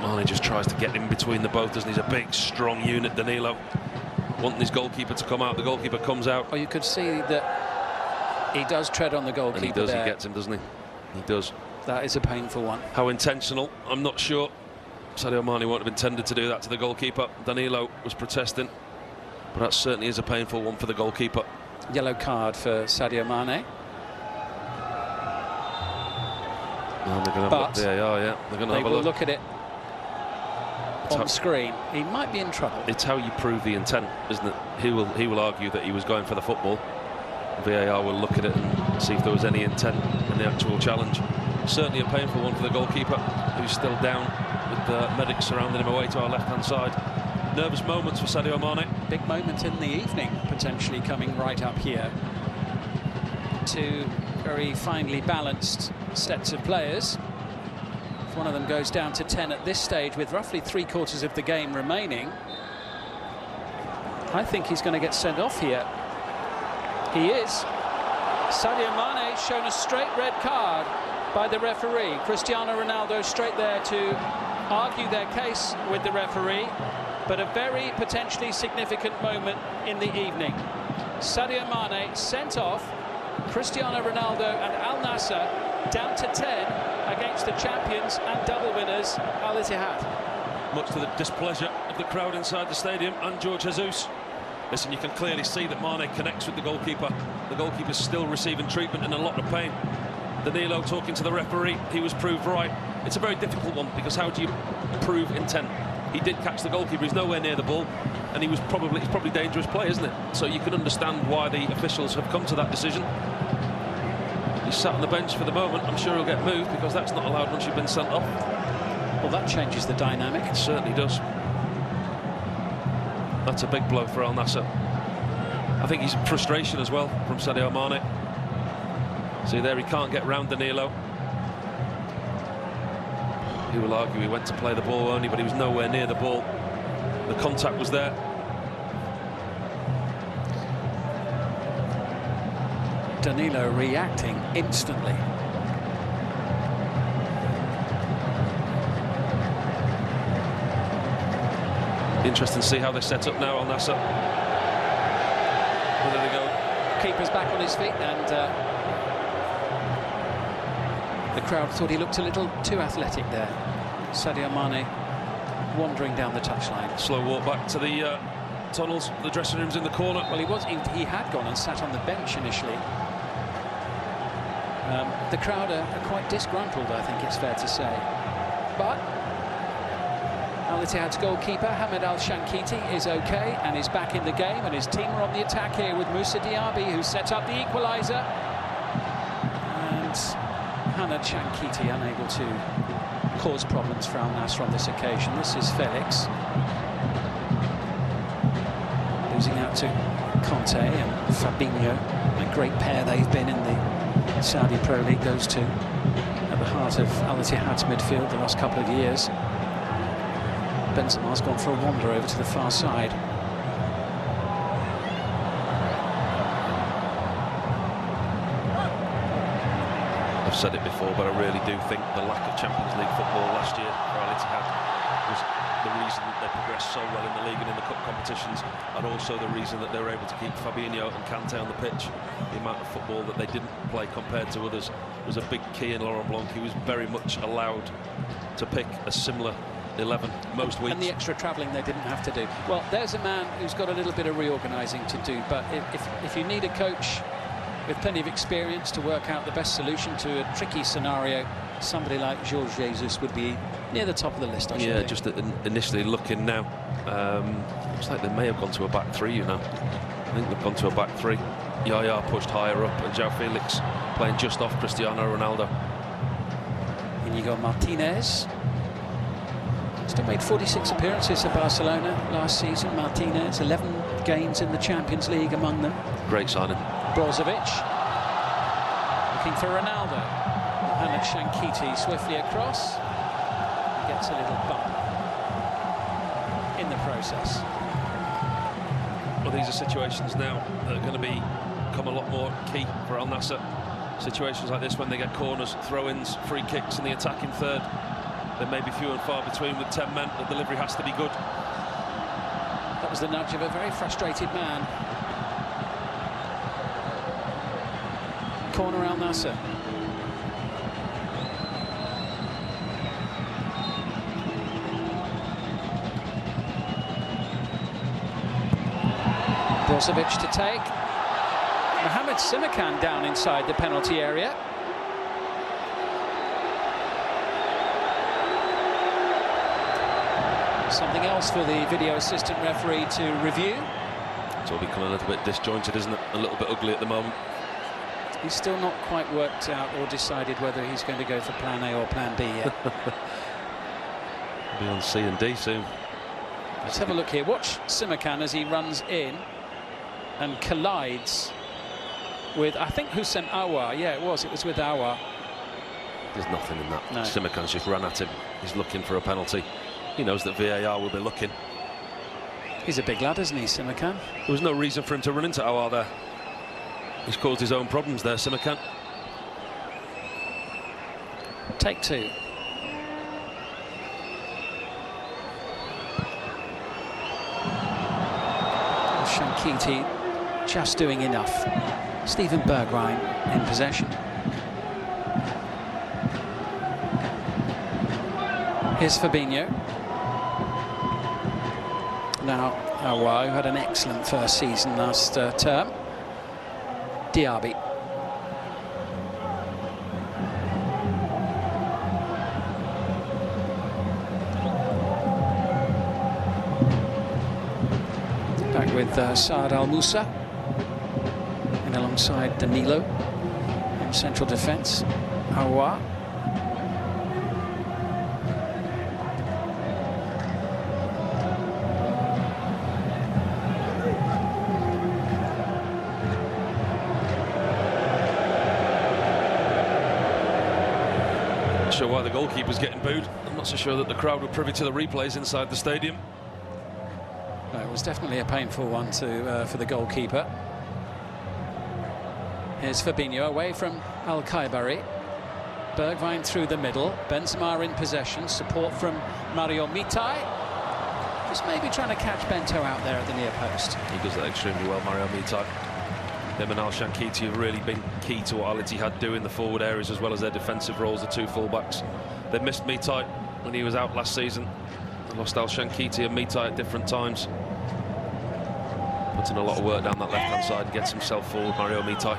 Mane just tries to get in between the both, doesn't he? He's a big, strong unit, Danilo. Wanting his goalkeeper to come out. The goalkeeper comes out. Oh, you could see that he does tread on the goalkeeper. And he does, there. he gets him, doesn't he? He does. That is a painful one. How intentional, I'm not sure. Sadio Mane won't have intended to do that to the goalkeeper. Danilo was protesting, but that certainly is a painful one for the goalkeeper. Yellow card for Sadio Mane. Oh, they're going to have a look. VAR, yeah. They're going to have a look at it on screen. He might be in trouble. It's how you prove the intent, isn't it? He will argue that he was going for the football. VAR will look at it and see if there was any intent in the actual challenge. Certainly a painful one for the goalkeeper, who's still down, with the medics surrounding him away to our left-hand side. Nervous moments for Sadio Mane. Big moment in the evening, potentially coming right up here. Two very finely balanced sets of players. If one of them goes down to 10 at this stage, with roughly 3/4 of the game remaining, I think he's going to get sent off here. He is. Sadio Mane shown a straight red card by the referee. Cristiano Ronaldo straight there to argue their case with the referee, but a very potentially significant moment in the evening. Sadio Mane sent off. Cristiano Ronaldo and Al Nassr down to 10 against the champions and double winners Al Ittihad. Much to the displeasure of the crowd inside the stadium and George Jesus. Listen, you can clearly see that Mane connects with the goalkeeper. The goalkeeper's still receiving treatment and a lot of pain. Danilo talking to the referee, he was proved right. It's a very difficult one, because how do you prove intent? He did catch the goalkeeper, he's nowhere near the ball, and it's probably dangerous play, isn't it? So you can understand why the officials have come to that decision. He's sat on the bench for the moment. I'm sure he'll get moved, because that's not allowed once you've been sent off. Well, that changes the dynamic. It certainly does. That's a big blow for Al Nassr. I think he's frustration as well from Sadio Mane. See there, he can't get round Danilo. He will argue he went to play the ball only, but he was nowhere near the ball. The contact was there. Danilo reacting instantly. Interesting to see how they set up now, Al Nassr. Well, there they go. Keeper's back on his feet, and the crowd thought he looked a little too athletic there. Sadio Mane wandering down the touchline. Slow walk back to the tunnels. The dressing room's in the corner. Well, he had gone and sat on the bench initially. The crowd are quite disgruntled, I think it's fair to say. But Al Ittihad's goalkeeper, Hamed Al Shankiti, is okay and is back in the game, and his team are on the attack here with Moussa Diaby, who set up the equaliser. And Hamed Shankiti unable to cause problems for Al Nassr on this occasion. This is Felix. losing out to Conte and Fabinho. A great pair they've been in the Saudi Pro League, those two, at the heart of Al Ittihad's midfield the last couple of years. Benzema's gone for a wander over to the far side. I've said it before, but I really do think the lack of Champions League football last year for Al Ittihad was the reason that they progressed so well in the league and in the cup competitions, and also the reason that they were able to keep Fabinho and Kante on the pitch. The amount of football that they didn't play compared to others was a big key in Laurent Blanc. He was very much allowed to pick a similar 11 most weeks. And the extra travelling they didn't have to do. Well, there's a man who's got a little bit of reorganising to do, but if you need a coach with plenty of experience to work out the best solution to a tricky scenario, somebody like Jorge Jesus would be near the top of the list, I should think. Just initially looking now, looks like they may have gone to a back three, you know. I think they've gone to a back three. Yaya pushed higher up, and João Felix playing just off Cristiano Ronaldo. Inigo Martinez still made 46 appearances for Barcelona last season. Martinez, 11 games in the Champions League among them. Great signing. Brozovic looking for Ronaldo. Mohamed Shankiti swiftly across. He gets a little bump in the process. Well, these are situations now that are going to become a lot more key for Al Nassr. Situations like this when they get corners, throw-ins, free kicks in the attacking third. There may be few and far between with 10 men. The delivery has to be good. That was the nudge of a very frustrated man. Corner Al Nassr. Brozovic to take. Mohamed Simakan down inside the penalty area. Something else for the video assistant referee to review. It's all become a little bit disjointed, isn't it? A little bit ugly at the moment. He's still not quite worked out or decided whether he's going to go for plan A or plan B yet. Be on C and D soon. Let's have a look here. Watch Simakan as he runs in and collides with, I think, Houssem Aouar. Yeah, it was with Aouar. There's nothing in that. No. Simakan's just ran at him. He's looking for a penalty. He knows that VAR will be looking. He's a big lad, isn't he, Simakan? There was no reason for him to run into Aouar there. He's caused his own problems there, Simakan. Take two. Shankiti just doing enough. Steven Bergwijn in possession. Here's Fabinho. Now, Aouar, who had an excellent first season last term. Diaby. Back with Saad Al Moussa, and alongside Danilo in central defence. Aouar. Sure why the goalkeeper's getting booed. I'm not so sure that the crowd were privy to the replays inside the stadium. No, it was definitely a painful one for the goalkeeper. Here's Fabinho away from Al Khaibari. Bergwijn through the middle. Benzema in possession. Support from Mario Mitai. Just maybe trying to catch Bento out there at the near post. He does that extremely well, Mario Mitai. Him and Al Shankiti have really been key to what Al Ittihad do in the forward areas as well as their defensive roles, the two fullbacks. They missed Mitai when he was out last season. They lost Al Shankiti and Mitai at different times. Putting a lot of work down that left-hand side, gets himself forward, Mario Mitai.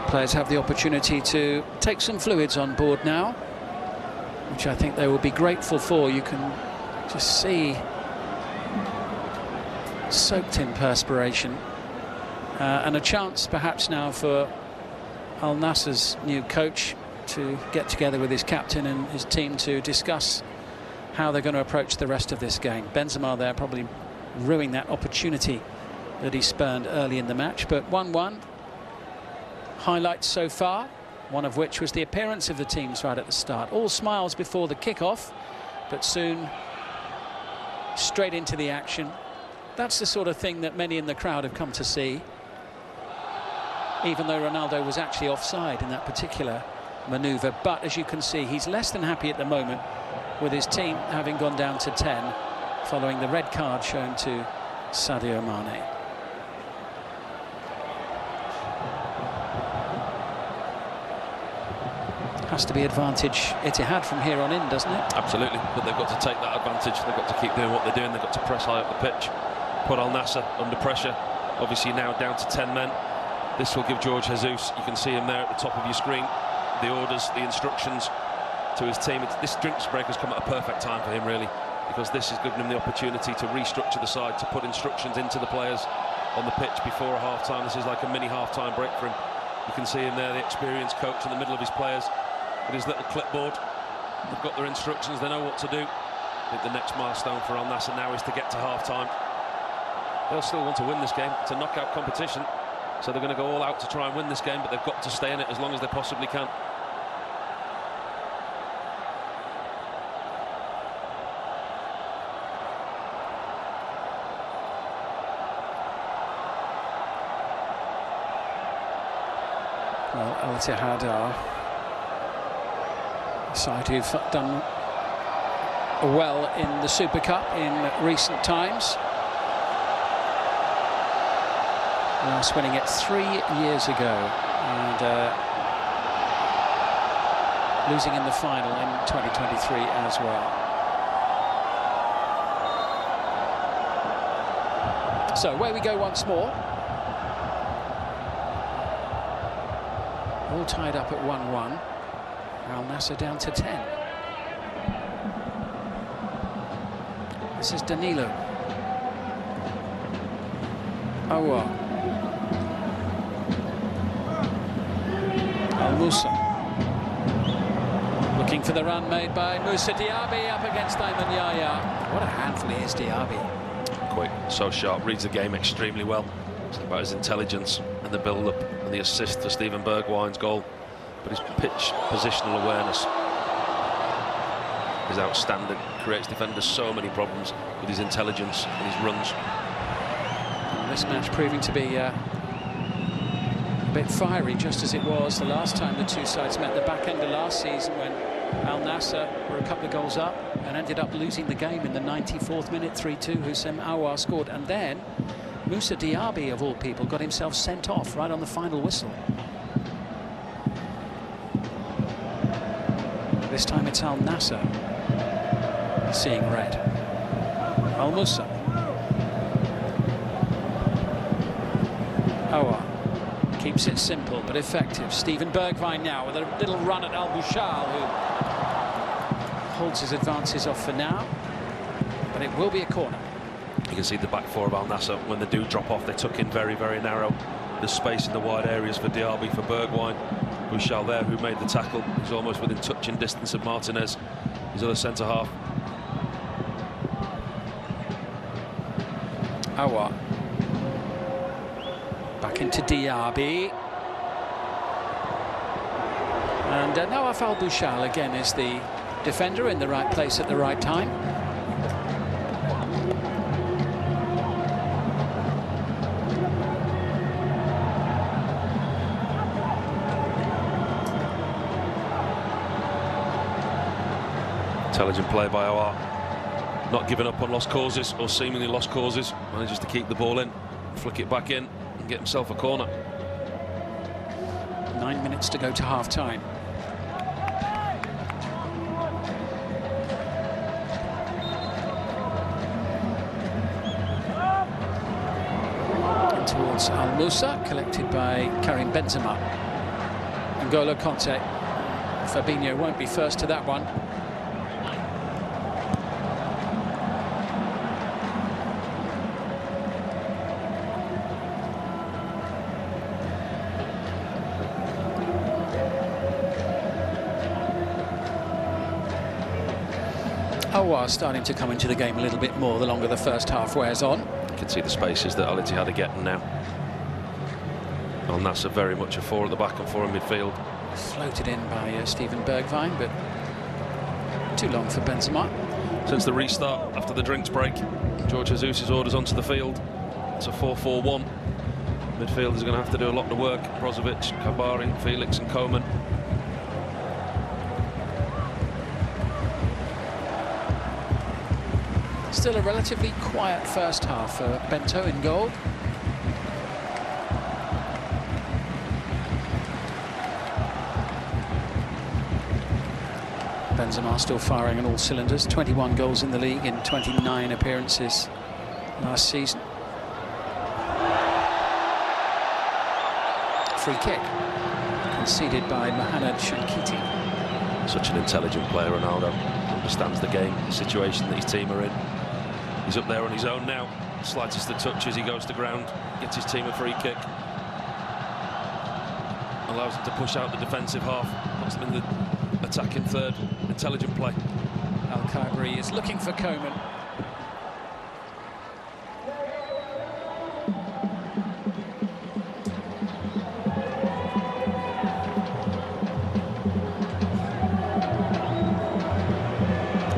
Players have the opportunity to take some fluids on board now, which I think they will be grateful for. You can just see soaked in perspiration And a chance perhaps now for Al Nassr's new coach to get together with his captain and his team to discuss how they're going to approach the rest of this game. Benzema there probably ruining that opportunity that he spurned early in the match, but 1-1. Highlights so far, one of which was the appearance of the teams right at the start. All smiles before the kick-off, but soon straight into the action. That's the sort of thing that many in the crowd have come to see, even though Ronaldo was actually offside in that particular manoeuvre. But as you can see, he's less than happy at the moment with his team having gone down to 10 following the red card shown to Sadio Mane. Has to be advantage Etihad from here on in, doesn't it? Absolutely, but they've got to take that advantage. They've got to keep doing what they're doing. They've got to press high up the pitch, put Al Nassr under pressure. Obviously now down to 10 men. This will give George Jesus, you can see him there at the top of your screen, the orders, the instructions to his team. This drinks break has come at a perfect time for him, really, because this has given him the opportunity to restructure the side, to put instructions into the players on the pitch before a half-time. This is like a mini half-time break for him. You can see him there, the experienced coach in the middle of his players with his little clipboard. They've got their instructions, they know what to do. I think the next milestone for Al Nassr now is to get to half-time. They'll still want to win this game. It's a knockout competition, so they're going to go all out to try and win this game, but they've got to stay in it as long as they possibly can. Well, Al Ittihad are a side who've done well in the Super Cup in recent times. Last winning it 3 years ago and losing in the final in 2023 as well. So away we go once more. All tied up at 1-1. Al Nassr down to 10. This is Danilo. Aouar. Al Musa. Looking for the run made by Moussa Diaby up against Ayman Yahya. What a handful he is, Diaby. Quick, so sharp, reads the game extremely well. It's about his intelligence and the build-up and the assist for Steven Bergwijn's goal. But his pitch positional awareness is outstanding. Creates defenders so many problems with his intelligence and his runs. And this match proving to be a bit fiery, just as it was the last time the two sides met, the back end of last season, when Al Nassr were a couple of goals up and ended up losing the game in the 94th minute, 3-2. Houssem Aouar scored, and then Moussa Diaby, of all people, got himself sent off right on the final whistle. This time it's Al Nassr seeing red. Al Musa. Aouar keeps it simple but effective. Steven Bergwijn now with a little run at Al Bouchal, who holds his advances off for now, but it will be a corner. You can see the back four of Al Nassr, when they do drop off, they tuck in very, very narrow. There's space in the wide areas for Diaby, for Bergwijn. Bouchal there, who made the tackle. He's almost within touching distance of Martinez, his other centre-half. Aouar. Back into Diaby. And Nawaf Al Bouchal again is the defender in the right place at the right time. Intelligent play by Aouar. Not giving up on lost causes, or seemingly lost causes. Manages to keep the ball in, flick it back in, and get himself a corner. 9 minutes to go to half-time. And towards Al Musa, collected by Karim Benzema. N'Golo Kanté. Fabinho won't be first to that one. Aouar starting to come into the game a little bit more the longer the first half wears on. You can see the spaces that Al Ittihad are getting now. Al Nassr very much a 4 at the back and 4 in midfield. Floated in by Steven Bergwijn, but too long for Benzema. Since the restart after the drinks break, George Jesus' orders onto the field. It's a 4-4-1. Midfielders are going to have to do a lot of work. Brozovic, Kabari, Felix and Koeman. Still a relatively quiet first half for Bento in goal. Benzema still firing on all cylinders. 21 goals in the league in 29 appearances last season. Free kick conceded by Mohamed Shankiti. Such an intelligent player, Ronaldo. Understands the game, the situation that his team are in. He's up there on his own now. Slightest of touches, he goes to ground, gets his team a free kick. Allows them to push out the defensive half, puts them in the attacking third. Intelligent play. Al-Khairi is looking for Koeman.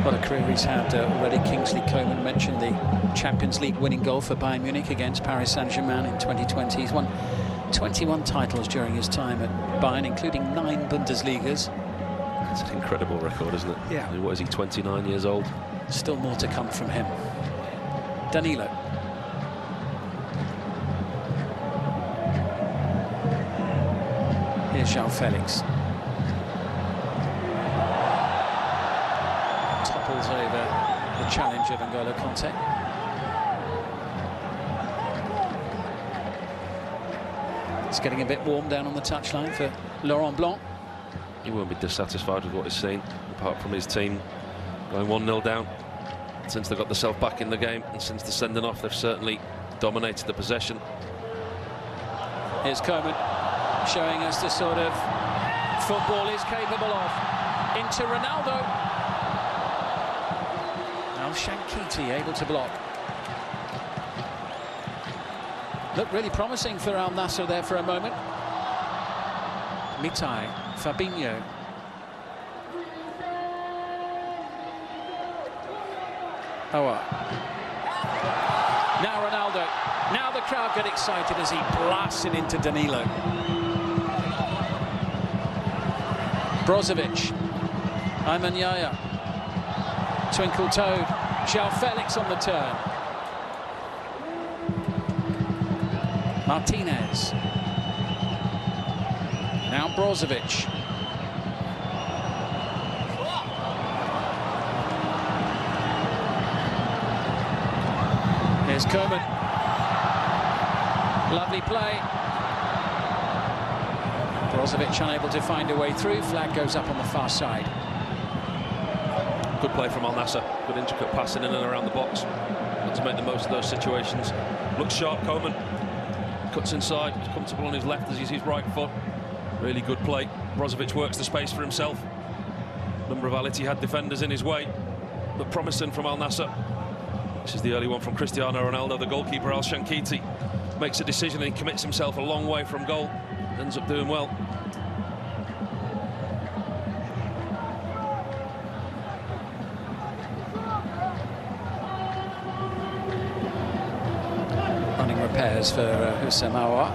What a career he's had already. Kingsley Coman mentioned the Champions League winning goal for Bayern Munich against Paris Saint-Germain in 2020. He's won 21 titles during his time at Bayern, including 9 Bundesligas. It's an incredible record, isn't it? Yeah. What is he, 29 years old? Still more to come from him. Danilo. Here's João Felix. Topples over the challenge of N'Golo Kanté. It's getting a bit warm down on the touchline for Laurent Blanc. He won't be dissatisfied with what he's seen, apart from his team going 1-0 down. Since they got themselves back in the game and since the sending off, they've certainly dominated the possession. Here's Koeman showing us the sort of football is capable of. Into Ronaldo. Now Shankiti able to block. Looked really promising for Al Nassr there for a moment. Mitai, Fabinho. Aouar. Now Ronaldo. Now the crowd get excited as he blasts it into Danilo. Brozovic. Ayman Yaya. Twinkle Toad. João Felix on the turn. Martinez. Now Brozovic. Here's Koeman. Lovely play. Brozovic unable to find a way through. Flag goes up on the far side. Good play from Al Nassr. Good intricate passing in and around the box. Got to make the most of those situations. Looks sharp, Koeman. Cuts inside. He's comfortable on his left as he's his right foot. Really good play. Brozovic works the space for himself. Number of Al Ittihad defenders in his way. But promising from Al Nassr. This is the early one from Cristiano Ronaldo. The goalkeeper, Al Shankiti, makes a decision and he commits himself a long way from goal. Ends up doing well. Running repairs for Houssem Aouar.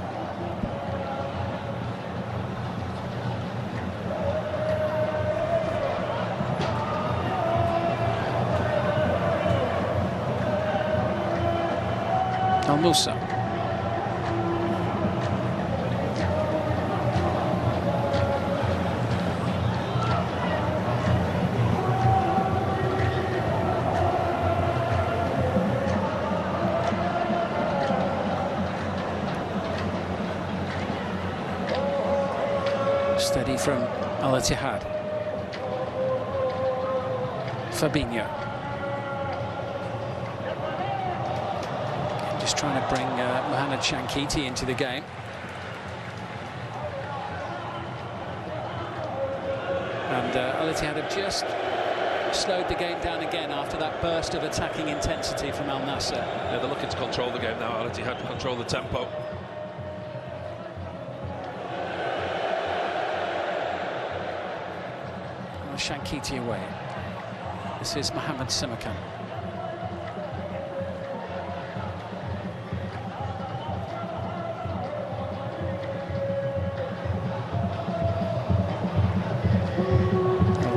Al-Musa. Steady from Al Ittihad. Fabinho. Just trying to bring Mohamed Shankiti into the game. And Al Ittihad have just slowed the game down again after that burst of attacking intensity from Al Nassr. Yeah, they're looking to control the game now. Al Ittihad to control the tempo. Shankiti away. This is Mohammed Simakan.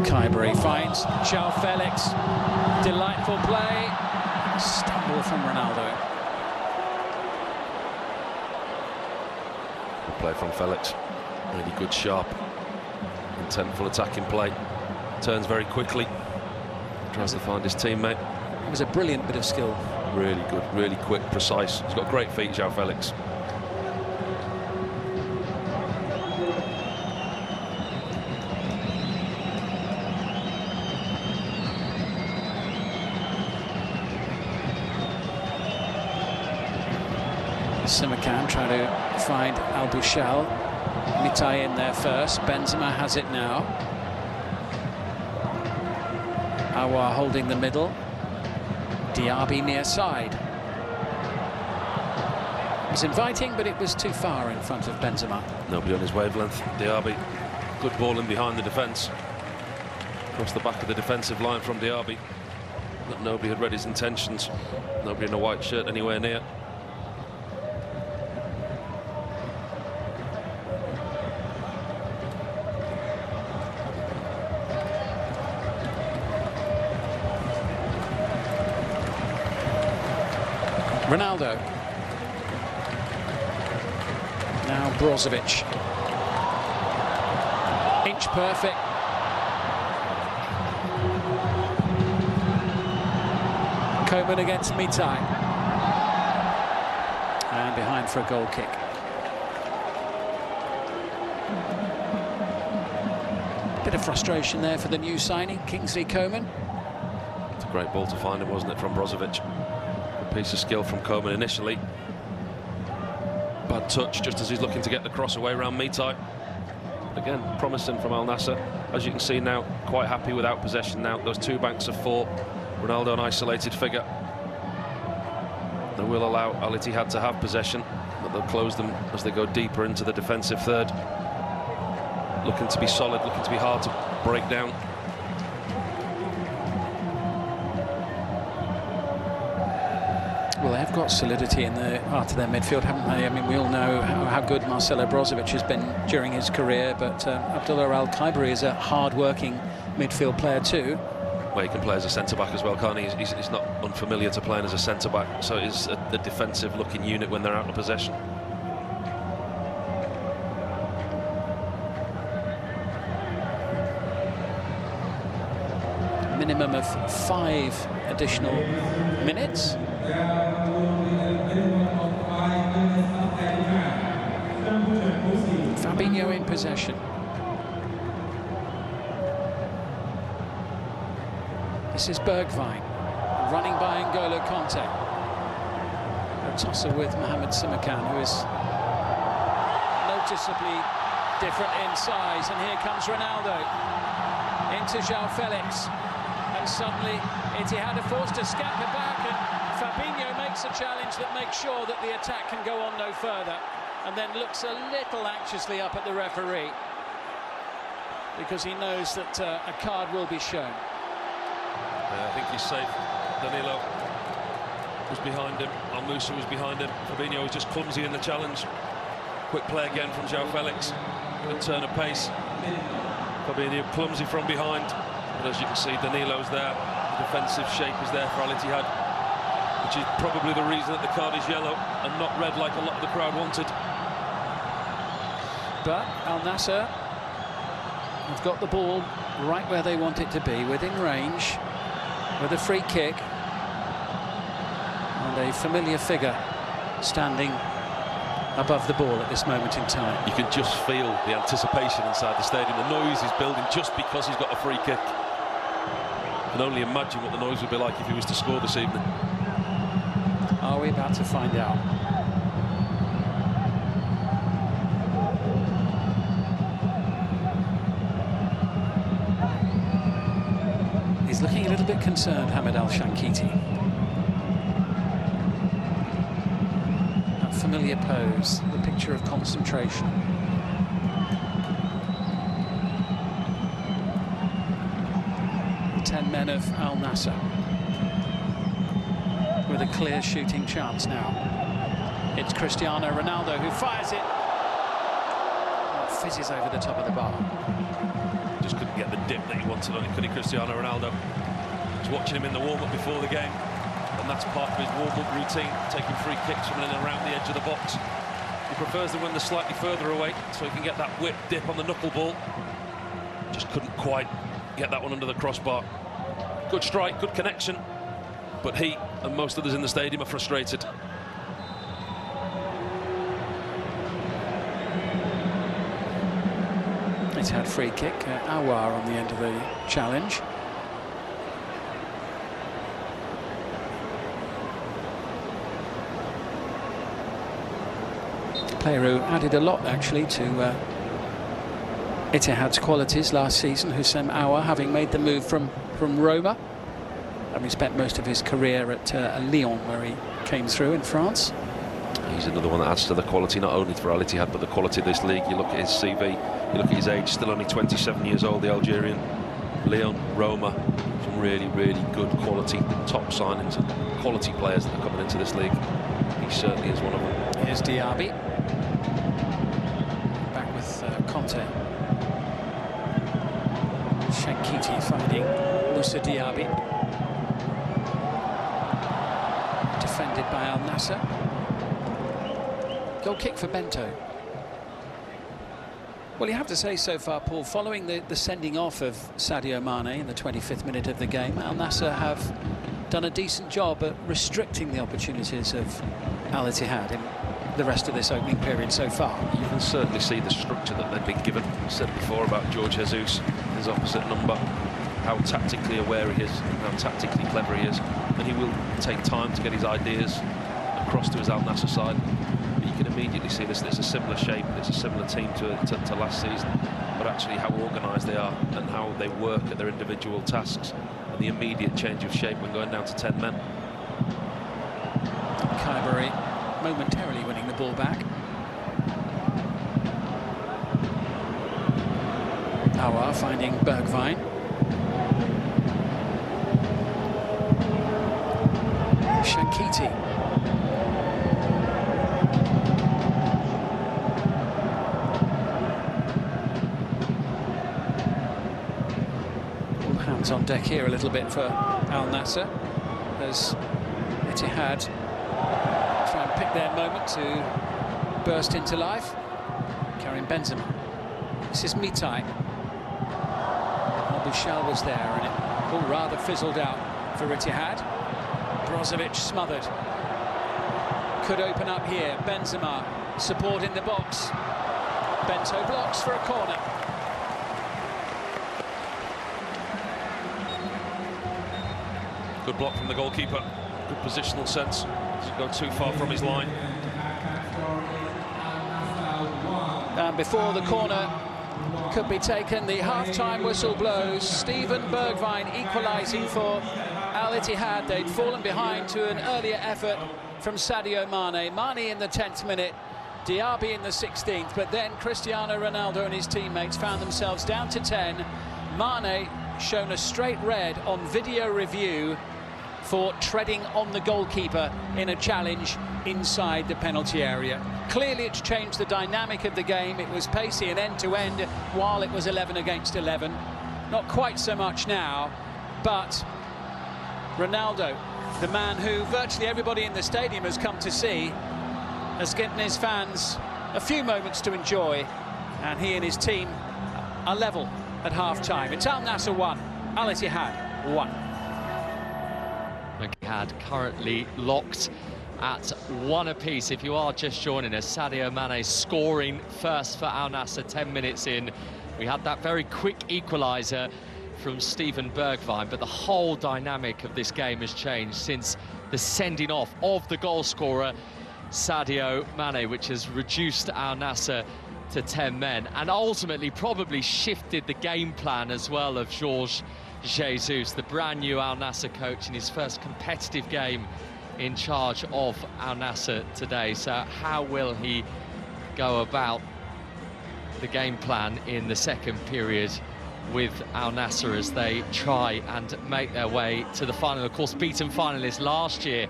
Khyber finds João Felix. Delightful play. Stumble from Ronaldo. Good play from Felix. Really good, sharp, intentful attacking play. Turns very quickly. Tries to find his teammate. It was a brilliant bit of skill. Really good, really quick, precise. He's got great feet, João Felix. Simakan trying to find Al Bouchal. Mitai in there first. Benzema has it now. Aouar holding the middle. Diaby near side. It was inviting, but it was too far in front of Benzema. Nobody on his wavelength. Diaby, good ball in behind the defence. Across the back of the defensive line from Diaby. But nobody had read his intentions. Nobody in a white shirt anywhere near. Ronaldo. Now Brozovic. Inch perfect. Coman against Mitai. And behind for a goal kick. Bit of frustration there for the new signing, Kingsley Coman. It's a great ball to find him, wasn't it, from Brozovic? Piece of skill from Coman initially. Bad touch just as he's looking to get the cross away around Mitai. Again, promising from Al Nassr. As you can see now, quite happy without possession now. Those two banks of four. Ronaldo an isolated figure. They will allow Al Ittihad to have possession, but they'll close them as they go deeper into the defensive third. Looking to be solid, looking to be hard to break down. Well, they have got solidity in the heart of their midfield, haven't they? I mean, we all know how good Marcelo Brozovic has been during his career, but Abdullah Al-Khaibari is a hard-working midfield player too. Well, he can play as a centre-back as well, can't he? He's not unfamiliar to playing as a centre-back, so he's a defensive-looking unit when they're out of possession. Minimum of 5 additional minutes. Fabinho in possession. This is Bergwijn running by N'Golo Kanté. A tussle with Mohammed Simakan, who is noticeably different in size. And here comes Ronaldo into João Felix. And suddenly Ittihad are forced to scamper back, and Fabinho makes a challenge that makes sure that the attack can go on no further, and then looks a little anxiously up at the referee because he knows that a card will be shown. I think he's safe. Danilo was behind him. Al Musa was behind him. Fabinho was just clumsy in the challenge. Quick play again from João Felix. Good turn of pace. Fabinho clumsy from behind. But as you can see, Danilo's there. The defensive shape is there for Al Ittihad, which is probably the reason that the card is yellow and not red like a lot of the crowd wanted. But Al Nassr have got the ball right where they want it to be, within range, with a free kick. And a familiar figure standing above the ball at this moment in time. You can just feel the anticipation inside the stadium. The noise is building just because he's got a free kick. I can only imagine what the noise would be like if he was to score this evening. Are we about to find out? He's looking looking a little bit concerned, Hamid Al-Shankiti. That familiar pose, the picture of concentration. The 10 men of Al Nassr with a clear shooting chance now. It's Cristiano Ronaldo who fires it. Oh, it fizzes over the top of the bar. Just couldn't get the dip that he wanted on it, could he, Cristiano Ronaldo? Was watching him in the warm-up before the game, and that's part of his warm-up routine, taking free kicks from in and around the edge of the box. He prefers the one that's slightly further away, so he can get that whip dip on the knuckleball. Just couldn't quite get that one under the crossbar. Good strike, good connection, but he and most others in the stadium are frustrated. It's had free kick, Awar on the end of the challenge. A player who added a lot actually to Ittihad's qualities last season, Houssem Aouar, having made the move from Roma, having spent most of his career at Lyon, where he came through in France. He's another one that adds to the quality, not only for Al Ittihad, but the quality of this league. You look at his CV, you look at his age, still only 27 years old, the Algerian. Lyon, Roma, some really, really good quality, top signings and quality players that are coming into this league. He certainly is one of them. Here's Diaby. Back with Conte. Shankiti finding Moussa Diaby. Defended by Al Nassr. Goal kick for Bento. Well, you have to say so far, Paul, following the sending off of Sadio Mane in the 25th minute of the game, Al Nassr have done a decent job at restricting the opportunities of Al Ittihad in the rest of this opening period so far. You can certainly see the structure that they've been given. I said before about George Jesus, his opposite number, how tactically aware he is, how tactically clever he is, and he will take time to get his ideas across to his Al Nassr side. But you can immediately see this. There's a similar shape, it's a similar team to last season, but actually how organised they are and how they work at their individual tasks, and the immediate change of shape when going down to 10 men. Kaibury momentarily winning the ball back. Aouar finding Bergwijn. Shankiti. All hands on deck here a little bit for Al Nassr as Ittihad try and pick their moment to burst into life. Karim Benzema. This is Mitai. Bouchal was there and it all rather fizzled out for Ittihad. Brozovic smothered. Could open up here. Benzema support in the box. Bento blocks for a corner. Good block from the goalkeeper. Good positional sense. Doesn't go too far from his line. And before the corner could be taken, the half-time whistle blows. Steven Bergwijn equalising for Al Ittihad. They'd fallen behind to an earlier effort from Sadio Mane. Mane in the 10th minute, Diaby in the 16th, but then Cristiano Ronaldo and his teammates found themselves down to 10. Mane shown a straight red on video review for treading on the goalkeeper in a challenge inside the penalty area. Clearly it's changed the dynamic of the game. It was pacey and end-to-end while it was 11 against 11. Not quite so much now, but Ronaldo, the man who virtually everybody in the stadium has come to see, has given his fans a few moments to enjoy, and he and his team are level at half-time. It's Al Nassr 1, Al Ittihad 1. Ittihad currently locked at 1 apiece. If you are just joining us, Sadio Mane scoring first for Al Nassr 10 minutes in. We had that very quick equaliser from Steven Bergwijn, but the whole dynamic of this game has changed since the sending off of the goal scorer Sadio Mane, which has reduced Al Nassr to 10 men and ultimately probably shifted the game plan as well of George Jesus, the brand new Al Nassr coach, in his first competitive game in charge of Al Nassr today. So how will he go about the game plan in the second period with Al Nassr as they try and make their way to the final? Of course, beaten finalists last year,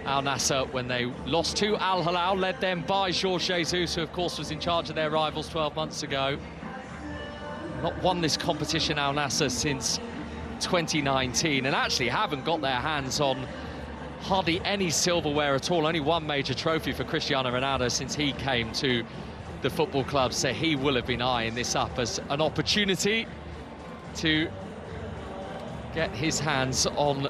Al Nassr, when they lost to Al Hilal, led them by Jorge Jesus, who of course was in charge of their rivals 12 months ago. Not won this competition, Al Nassr, since 2019, and actually haven't got their hands on hardly any silverware at all. Only one major trophy for Cristiano Ronaldo since he came to the football club, so he will have been eyeing this up as an opportunity to get his hands on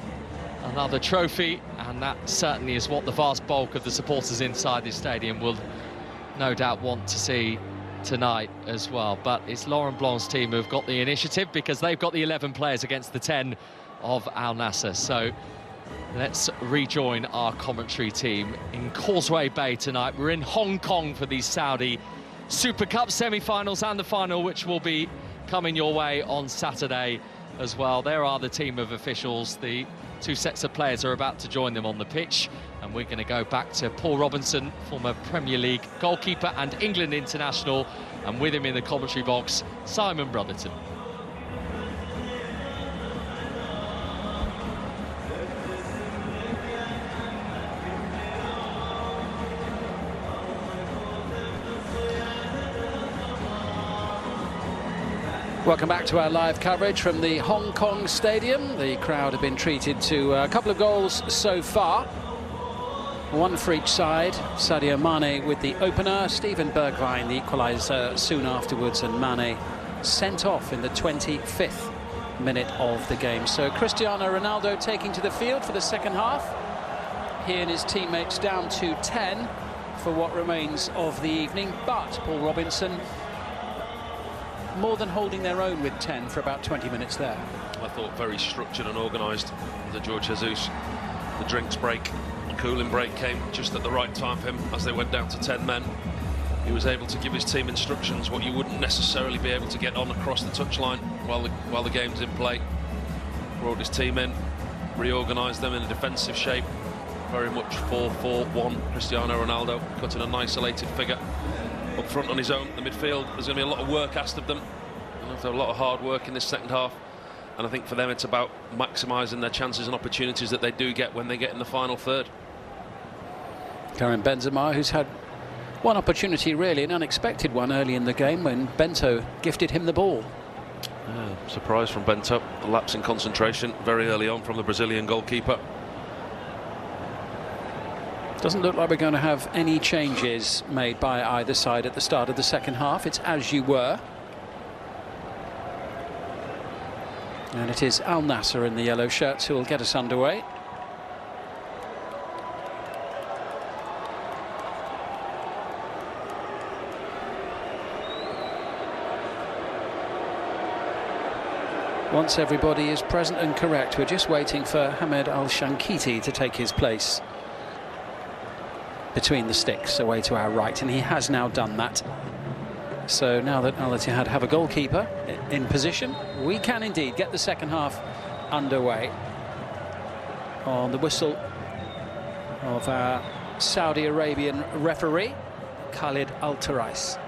another trophy, and that certainly is what the vast bulk of the supporters inside this stadium will no doubt want to see tonight as well. But it's Laurent Blanc's team who've got the initiative, because they've got the 11 players against the 10 of Al Nassr. So let's rejoin our commentary team in Causeway Bay tonight. We're in Hong Kong for the Saudi Super Cup semi-finals and the final, which will be coming your way on Saturday as well. There are the team of officials. The two sets of players are about to join them on the pitch, and we're going to go back to Paul Robinson, former Premier League goalkeeper and England international, and with him in the commentary box, Simon Brotherton. Welcome back to our live coverage from the Hong Kong Stadium. The crowd have been treated to a couple of goals so far. One for each side. Sadio Mane with the opener, Steven Bergwijn the equaliser soon afterwards, and Mane sent off in the 25th minute of the game. So Cristiano Ronaldo taking to the field for the second half. He and his teammates down to 10 for what remains of the evening, but Paul Robinson more than holding their own with 10 for about 20 minutes there. I thought very structured and organised, the Jorge Jesus. The drinks break, cooling break came just at the right time for him as they went down to 10 men. He was able to give his team instructions, what you wouldn't necessarily be able to get on across the touchline while the game's in play. Brought his team in, reorganised them in a defensive shape, very much 4-4-1. Cristiano Ronaldo cutting an isolated figure up front on his own. The midfield, there's going to be a lot of work asked of them. There's a lot of hard work in this second half, and I think for them it's about maximising their chances and opportunities that they do get when they get in the final third. Karim Benzema, who's had one opportunity, really an unexpected one early in the game when Bento gifted him the ball. Yeah, surprise from Bento, a lapse in concentration very early on from the Brazilian goalkeeper. Doesn't look like we're going to have any changes made by either side at the start of the second half. It's as you were. And it is Al Nassr in the yellow shirts who will get us underway. Once everybody is present and correct, we're just waiting for Hamed Al-Shankiti to take his place between the sticks away to our right, and he has now done that. So now that Al Ittihad have a goalkeeper in position, we can indeed get the second half underway. On the whistle of our Saudi Arabian referee, Khalid Al-Tarais.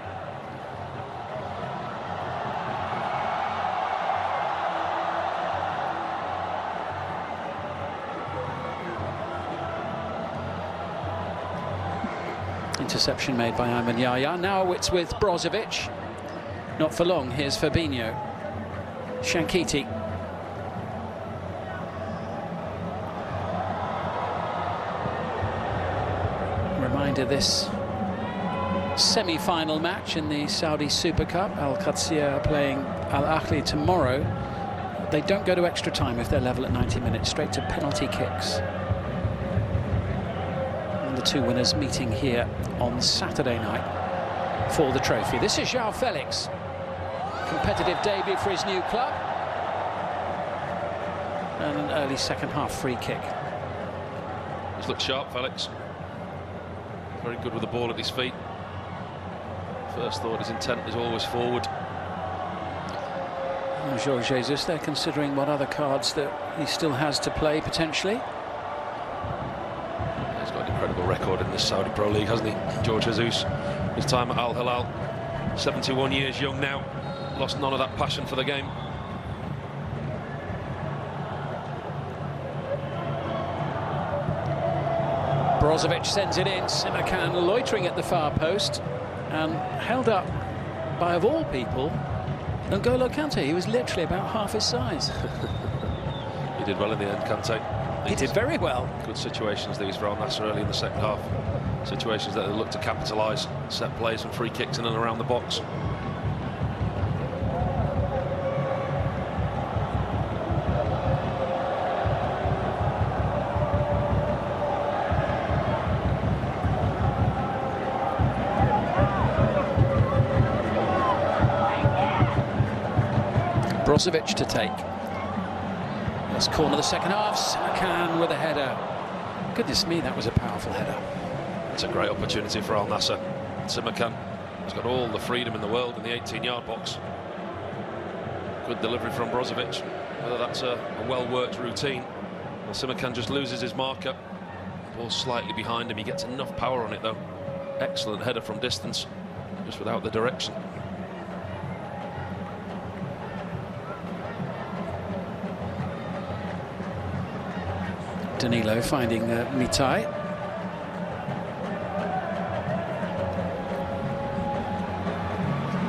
Interception made by Ayman Yahya. Now it's with Brozovic. Not for long. Here's Fabinho. Shankiti. Reminder, this semi-final match in the Saudi Super Cup. Al Qadsiya are playing Al Ahly tomorrow. They don't go to extra time if they're level at 90 minutes. Straight to penalty kicks. Two winners meeting here on Saturday night for the trophy. This is João Felix. Competitive debut for his new club. And an early second half free kick. He's looked sharp, Felix. Very good with the ball at his feet. First thought, his intent is always forward. Jorge Jesus, they're considering what other cards that he still has to play potentially. He's got an incredible record in this Saudi Pro League, hasn't he? Jorge Jesus, his time at Al Hilal, 71 years young now, lost none of that passion for the game. Brozovic sends it in, Simakan loitering at the far post and held up by, of all people, N'Golo Kante. He was literally about half his size. He did well in the end, Kante. He did very well. Good situations these for Al Nassr early in the second half. Situations that they look to capitalise, set plays and free kicks in and around the box. Brozovic to take. First corner of the second half, Simakan with a header. Goodness me, that was a powerful header. It's a great opportunity for Al Nassr. Simakan has got all the freedom in the world in the 18-yard box. Good delivery from Brozovic. Whether that's a well-worked routine, well, Simakan just loses his marker. Ball slightly behind him. He gets enough power on it, though. Excellent header from distance, just without the direction. Danilo finding Mitai.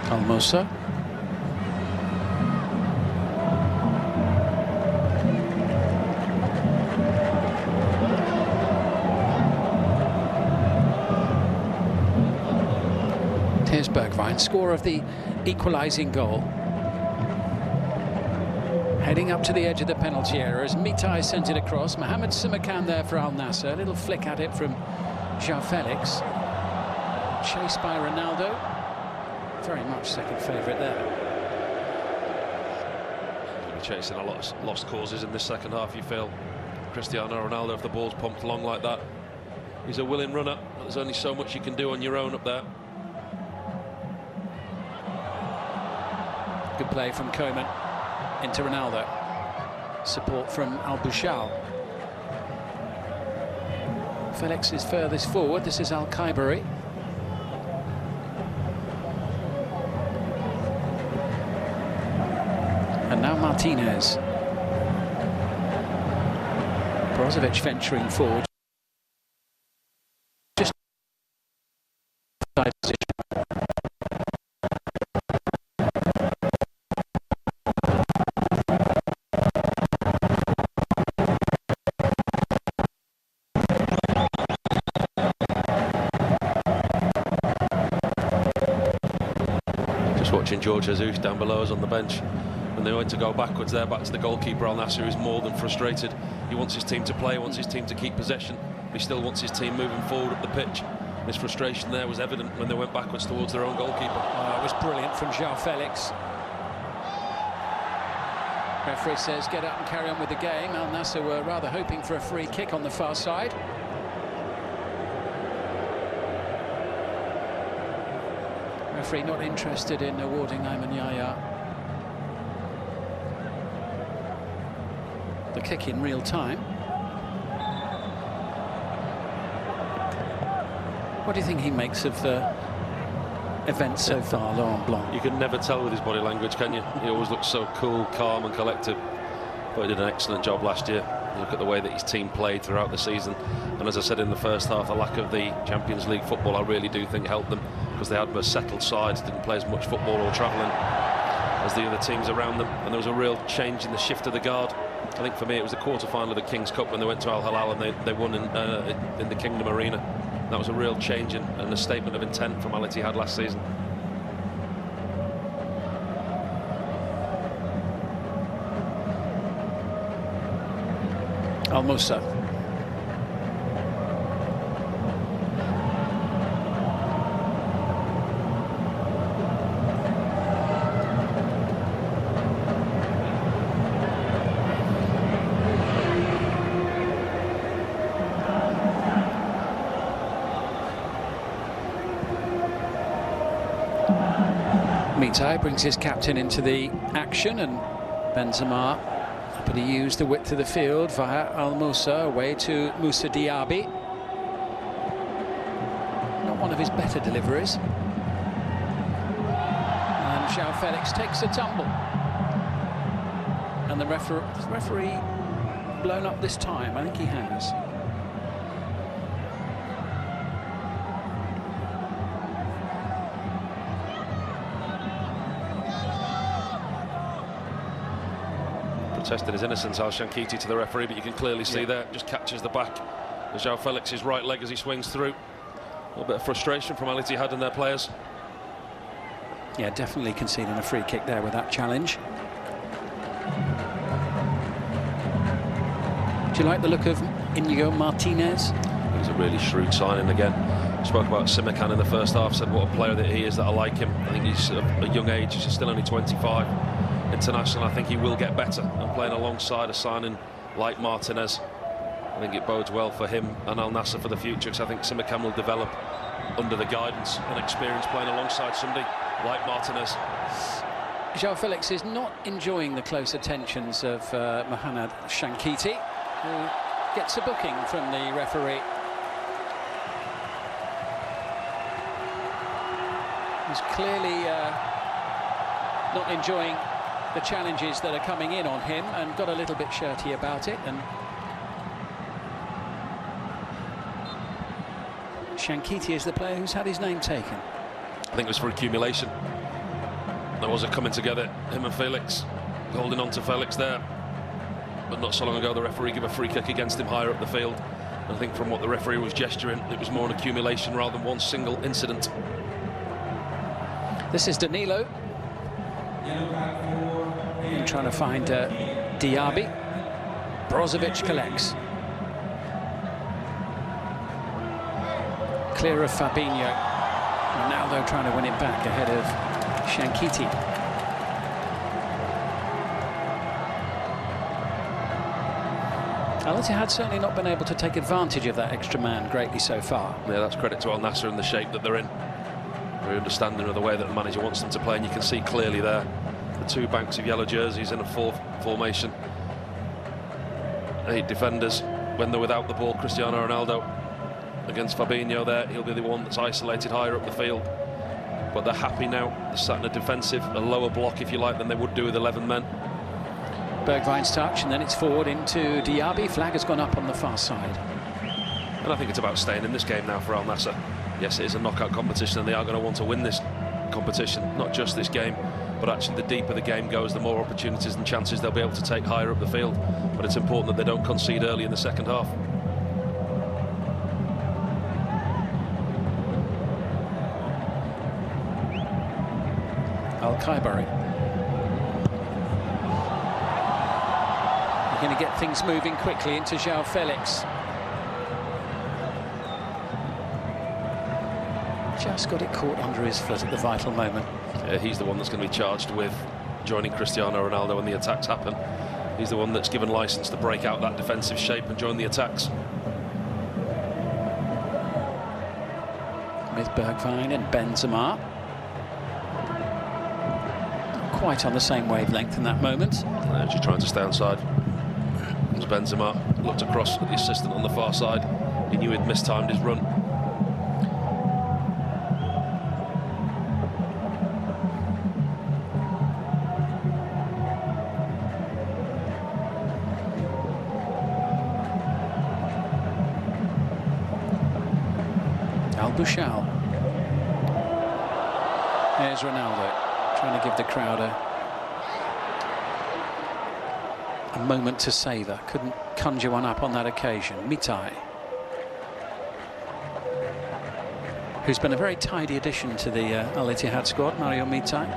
Almosa. Here's Bergwijn, scorer of the equalising goal. Heading up to the edge of the penalty area as Mitai sends it across. Mohamed Simakan there for Al Nassr. A little flick at it from João Felix. Chased by Ronaldo. Very much second favourite there. He'll be chasing a lot of lost causes in this second half, you feel. Cristiano Ronaldo, if the ball's pumped along like that, he's a willing runner. But there's only so much you can do on your own up there. Good play from Koeman into Ronaldo. Support from Al Bouchal. Felix is furthest forward. This is Al Khaibari. And now Martinez. Brozovic venturing forward. Just side position. Watching Jorge Jesus down below us on the bench. When they went to go backwards there, back to the goalkeeper Al Nassr, who's more than frustrated. He wants his team to play, wants his team to keep possession, but he still wants his team moving forward up the pitch. His frustration there was evident when they went backwards towards their own goalkeeper. It was brilliant from João Felix. Referee says get up and carry on with the game. Al Nassr were rather hoping for a free kick on the far side. Referee not interested in awarding Ayman Yahya the kick in real time. What do you think he makes of the events so far, Laurent Blanc? You can never tell with his body language, can you? He always looks so cool, calm and collected. But he did an excellent job last year. You look at the way that his team played throughout the season, and as I said in the first half, the lack of the Champions League football I really do think helped them, because they had a settled side, didn't play as much football or travelling as the other teams around them, and there was a real change in the shift of the guard. I think for me it was the quarter-final of the King's Cup when they went to Al Hilal and they won in the Kingdom Arena. That was a real change and a statement of intent from Al Ittihad last season. Almosa. Mitai brings his captain into the action, and Benzema, but he used the width of the field via Al Musa, away to Moussa Diaby. Not one of his better deliveries. And João Felix takes a tumble. And the referee blown up this time. I think he has. Protested his innocence, Al Shankiti, to the referee, but you can clearly see there, just catches the back of João Felix's right leg as he swings through. A little bit of frustration from Al Ittihad and their players. Yeah, definitely conceding a free kick there with that challenge. Do you like the look of Inigo Martinez? He's a really shrewd signing again. Spoke about Simikan in the first half, said what a player that he is, that I like him. I think he's a young age, he's still only 25. International, I think he will get better, and playing alongside a signing like Martinez, I think it bodes well for him and Al Nassr for the future, because I think Simikan will develop under the guidance and experience playing alongside somebody like Martinez. João Felix is not enjoying the close attentions of Mohamed Shankiti, who gets a booking from the referee. He's clearly not enjoying the challenges that are coming in on him, and got a little bit shirty about it. And Shankiti is the player who's had his name taken. I think it was for accumulation. There was a coming together, him and Felix, holding on to Felix there. But not so long ago, the referee gave a free kick against him higher up the field. And I think from what the referee was gesturing, it was more an accumulation rather than one single incident. This is Danilo. Trying to find Diaby. Brozovic collects. Clear of Fabinho. Ronaldo trying to win it back ahead of Shankiti. Al Ittihad certainly not been able to take advantage of that extra man greatly so far. Yeah, that's credit to Al Nassr and the shape that they're in. Very understanding of the way that the manager wants them to play, and you can see clearly there the two banks of yellow jerseys in a formation. 8 defenders when they're without the ball. Cristiano Ronaldo against Fabinho there, he'll be the one that's isolated higher up the field. But they're happy now. They're sat in a defensive, a lower block, if you like, than they would do with 11 men. Bergwijn's touch, and then it's forward into Diaby. Flag has gone up on the far side. And I think it's about staying in this game now for Al Nassr. Yes, it is a knockout competition, and they are going to want to win this competition, not just this game, but actually the deeper the game goes, the more opportunities and chances they'll be able to take higher up the field. But it's important that they don't concede early in the second half. Al-Khaibari. You're going to get things moving quickly into João Felix. Just got it caught under his foot at the vital moment. Yeah, he's the one that's going to be charged with joining Cristiano Ronaldo when the attacks happen. He's the one that's given licence to break out that defensive shape and join the attacks. With Bergwijn and Benzema. Not quite on the same wavelength in that moment. Just trying to stay onside. As Benzema looked across at the assistant on the far side, he knew he'd mistimed his run. Bushal. There's Ronaldo trying to give the crowd a moment to savour. Couldn't conjure one up on that occasion. Mitai, who's been a very tidy addition to the Al Ittihad squad, Mario Mitai.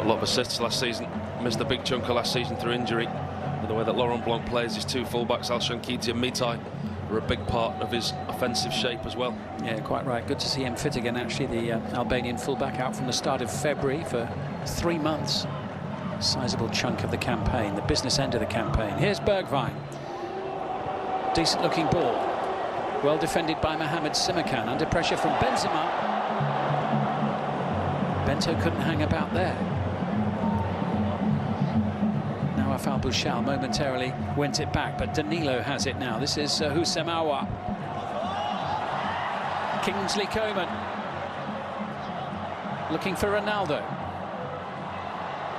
A lot of assists last season. Missed a big chunk of last season through injury. And the way that Laurent Blanc plays his two fullbacks, Al Shankiti and Mitai, are a big part of his offensive shape as well. Yeah, quite right. Good to see him fit again, actually. The Albanian fullback out from the start of February for 3 months. Sizable chunk of the campaign, the business end of the campaign. Here's Bergwijn. Decent looking ball. Well defended by Mohamed Simikan, under pressure from Benzema. Bento couldn't hang about there. Noafal Bouchal momentarily went it back, but Danilo has it now. This is Houssem Aouar. Kingsley Coman looking for Ronaldo.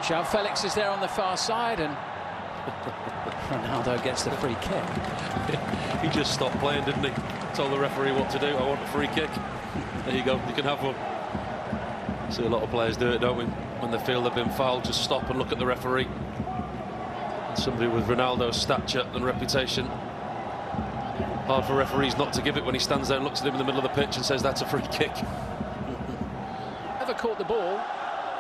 João Felix is there on the far side, and Ronaldo gets the free kick. He just stopped playing, didn't he? Told the referee what to do. I want a free kick. There you go, you can have one. See a lot of players do it, don't we? When they feel they've been fouled, just stop and look at the referee. Somebody with Ronaldo's stature and reputation, hard for referees not to give it when he stands there and looks at him in the middle of the pitch and says that's a free kick. Whoever caught the ball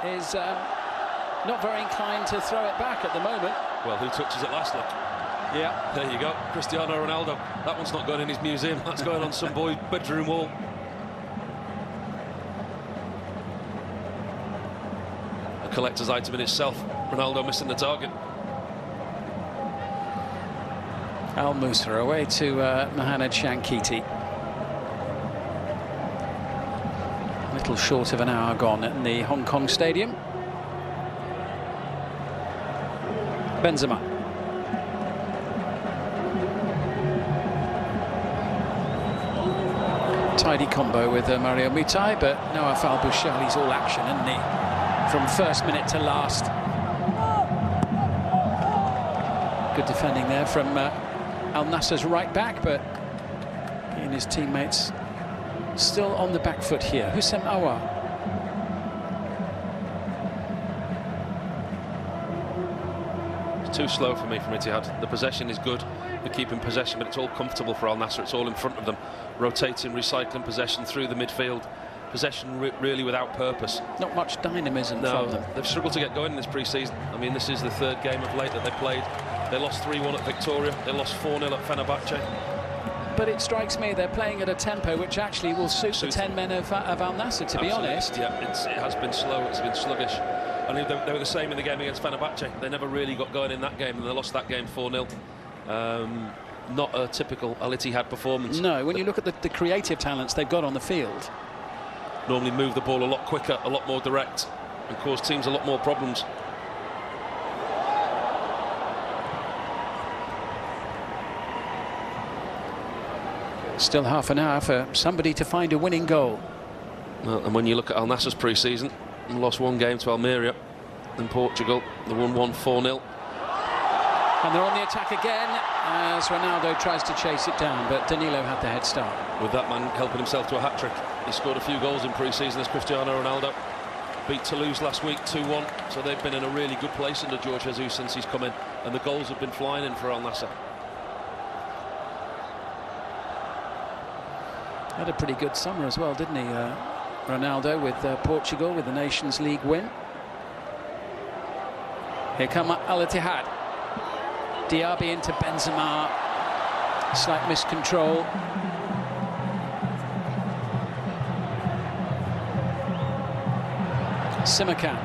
is not very inclined to throw it back at the moment. Well, who touches it last, look? Yeah. There you go, Cristiano Ronaldo. That one's not going in his museum, that's going on some boy's bedroom wall. A collector's item in itself. Ronaldo missing the target. Al Musa away to Mohamed Shankiti. A little short of an hour gone at the Hong Kong Stadium. Benzema. Tidy combo with Mario Mutai, but Noafal Bouchal, he's all action, isn't he? From first minute to last. Good defending there from Al Nassr's right back, but he and his teammates still on the back foot here. Houssem Aouar. It's too slow for me from Etihad. The possession is good, they're keeping possession, but it's all comfortable for Al Nassr. It's all in front of them, rotating, recycling possession through the midfield. Possession really without purpose. Not much dynamism no, from them. They've struggled to get going in this pre-season. I mean, this is the third game of late that they played. They lost 3-1 at Victoria, they lost 4-0 at Fenerbahce. But it strikes me they're playing at a tempo which actually will suit the 10 men of Al Nassr, to be honest. Yeah, it has been slow, it's been sluggish. I mean, they were the same in the game against Fenerbahce. They never really got going in that game, and they lost that game 4-0. Not a typical Al Ittihad performance. No, when you look at the creative talents they've got on the field. Normally move the ball a lot quicker, a lot more direct, and cause teams a lot more problems. Still half an hour for somebody to find a winning goal. Well, and when you look at Al Nassr's pre-season, they lost one game to Almeria in Portugal. They won 1-4-0. And they're on the attack again as Ronaldo tries to chase it down, but Danilo had the head start. With that man helping himself to a hat-trick. He scored a few goals in pre-season as Cristiano Ronaldo. Beat Toulouse last week 2-1, so they've been in a really good place under George Jesus since he's come in, and the goals have been flying in for Al Nassr. Had a pretty good summer as well, didn't he, Ronaldo, with Portugal, with the Nations League win. Here come Al Ittihad. Diaby into Benzema. Slight miscontrol. Simakan.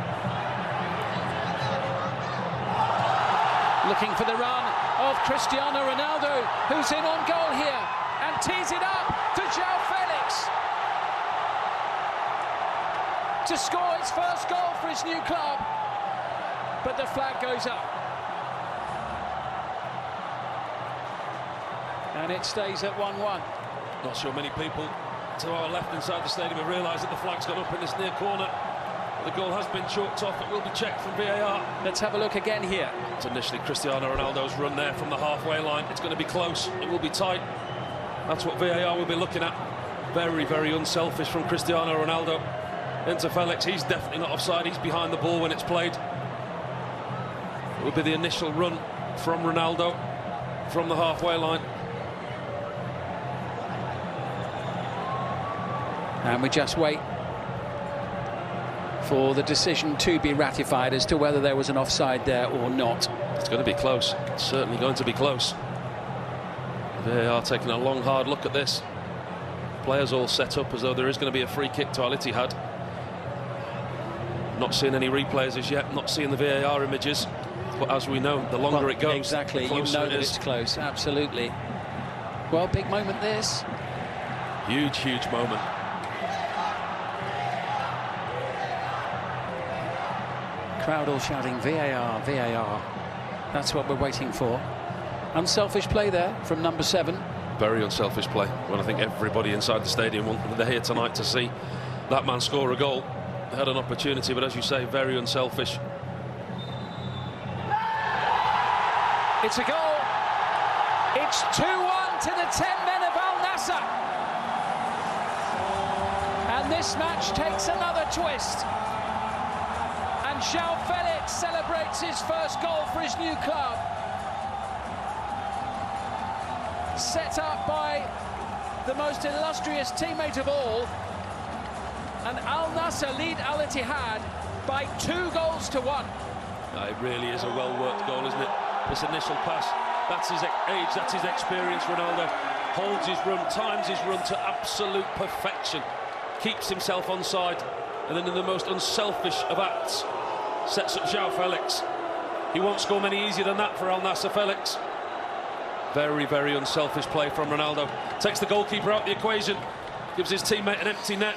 Looking for the run of Cristiano Ronaldo, who's in on goal here, and tees it up to João Felix to score his first goal for his new club. But the flag goes up. And it stays at 1-1. Not sure many people to our left inside the stadium have realised that the flag's gone up in this near corner. The goal has been chalked off. It will be checked from VAR. Let's have a look again here. It's initially Cristiano Ronaldo's run there from the halfway line. It's going to be close. It will be tight. That's what VAR will be looking at. Very, very unselfish from Cristiano Ronaldo. Into Felix. He's definitely not offside. He's behind the ball when it's played. It will be the initial run from Ronaldo from the halfway line. And we just wait for the decision to be ratified as to whether there was an offside there or not. It's going to be close. It's certainly going to be close. They are taking a long, hard look at this. Players all set up as though there is going to be a free kick to Al Ittihad. Not seeing any replays as yet, not seeing the VAR images. But as we know, the longer it goes, exactly, you know that it's close, absolutely. Well, big moment this. Huge, huge moment. Crowd all shouting VAR, VAR. That's what we're waiting for. Unselfish play there from number 7. Very unselfish play. Well, I think everybody inside the stadium wanted, they're here tonight to see that man score a goal. They had an opportunity, but as you say, very unselfish. It's a goal. It's 2-1 to the 10 men of Al Nassr. And this match takes another twist. And João Felix celebrates his first goal for his new club. Set up by the most illustrious teammate of all. And Al Nassr lead Al Ittihad by 2-1. It really is a well-worked goal, isn't it? This initial pass, that's his age, that's his experience. Ronaldo holds his run, times his run to absolute perfection, keeps himself onside, and then in the most unselfish of acts, sets up João Felix. He won't score many easier than that for Al Nassr. Felix. Very, very unselfish play from Ronaldo. Takes the goalkeeper out the equation, gives his teammate an empty net.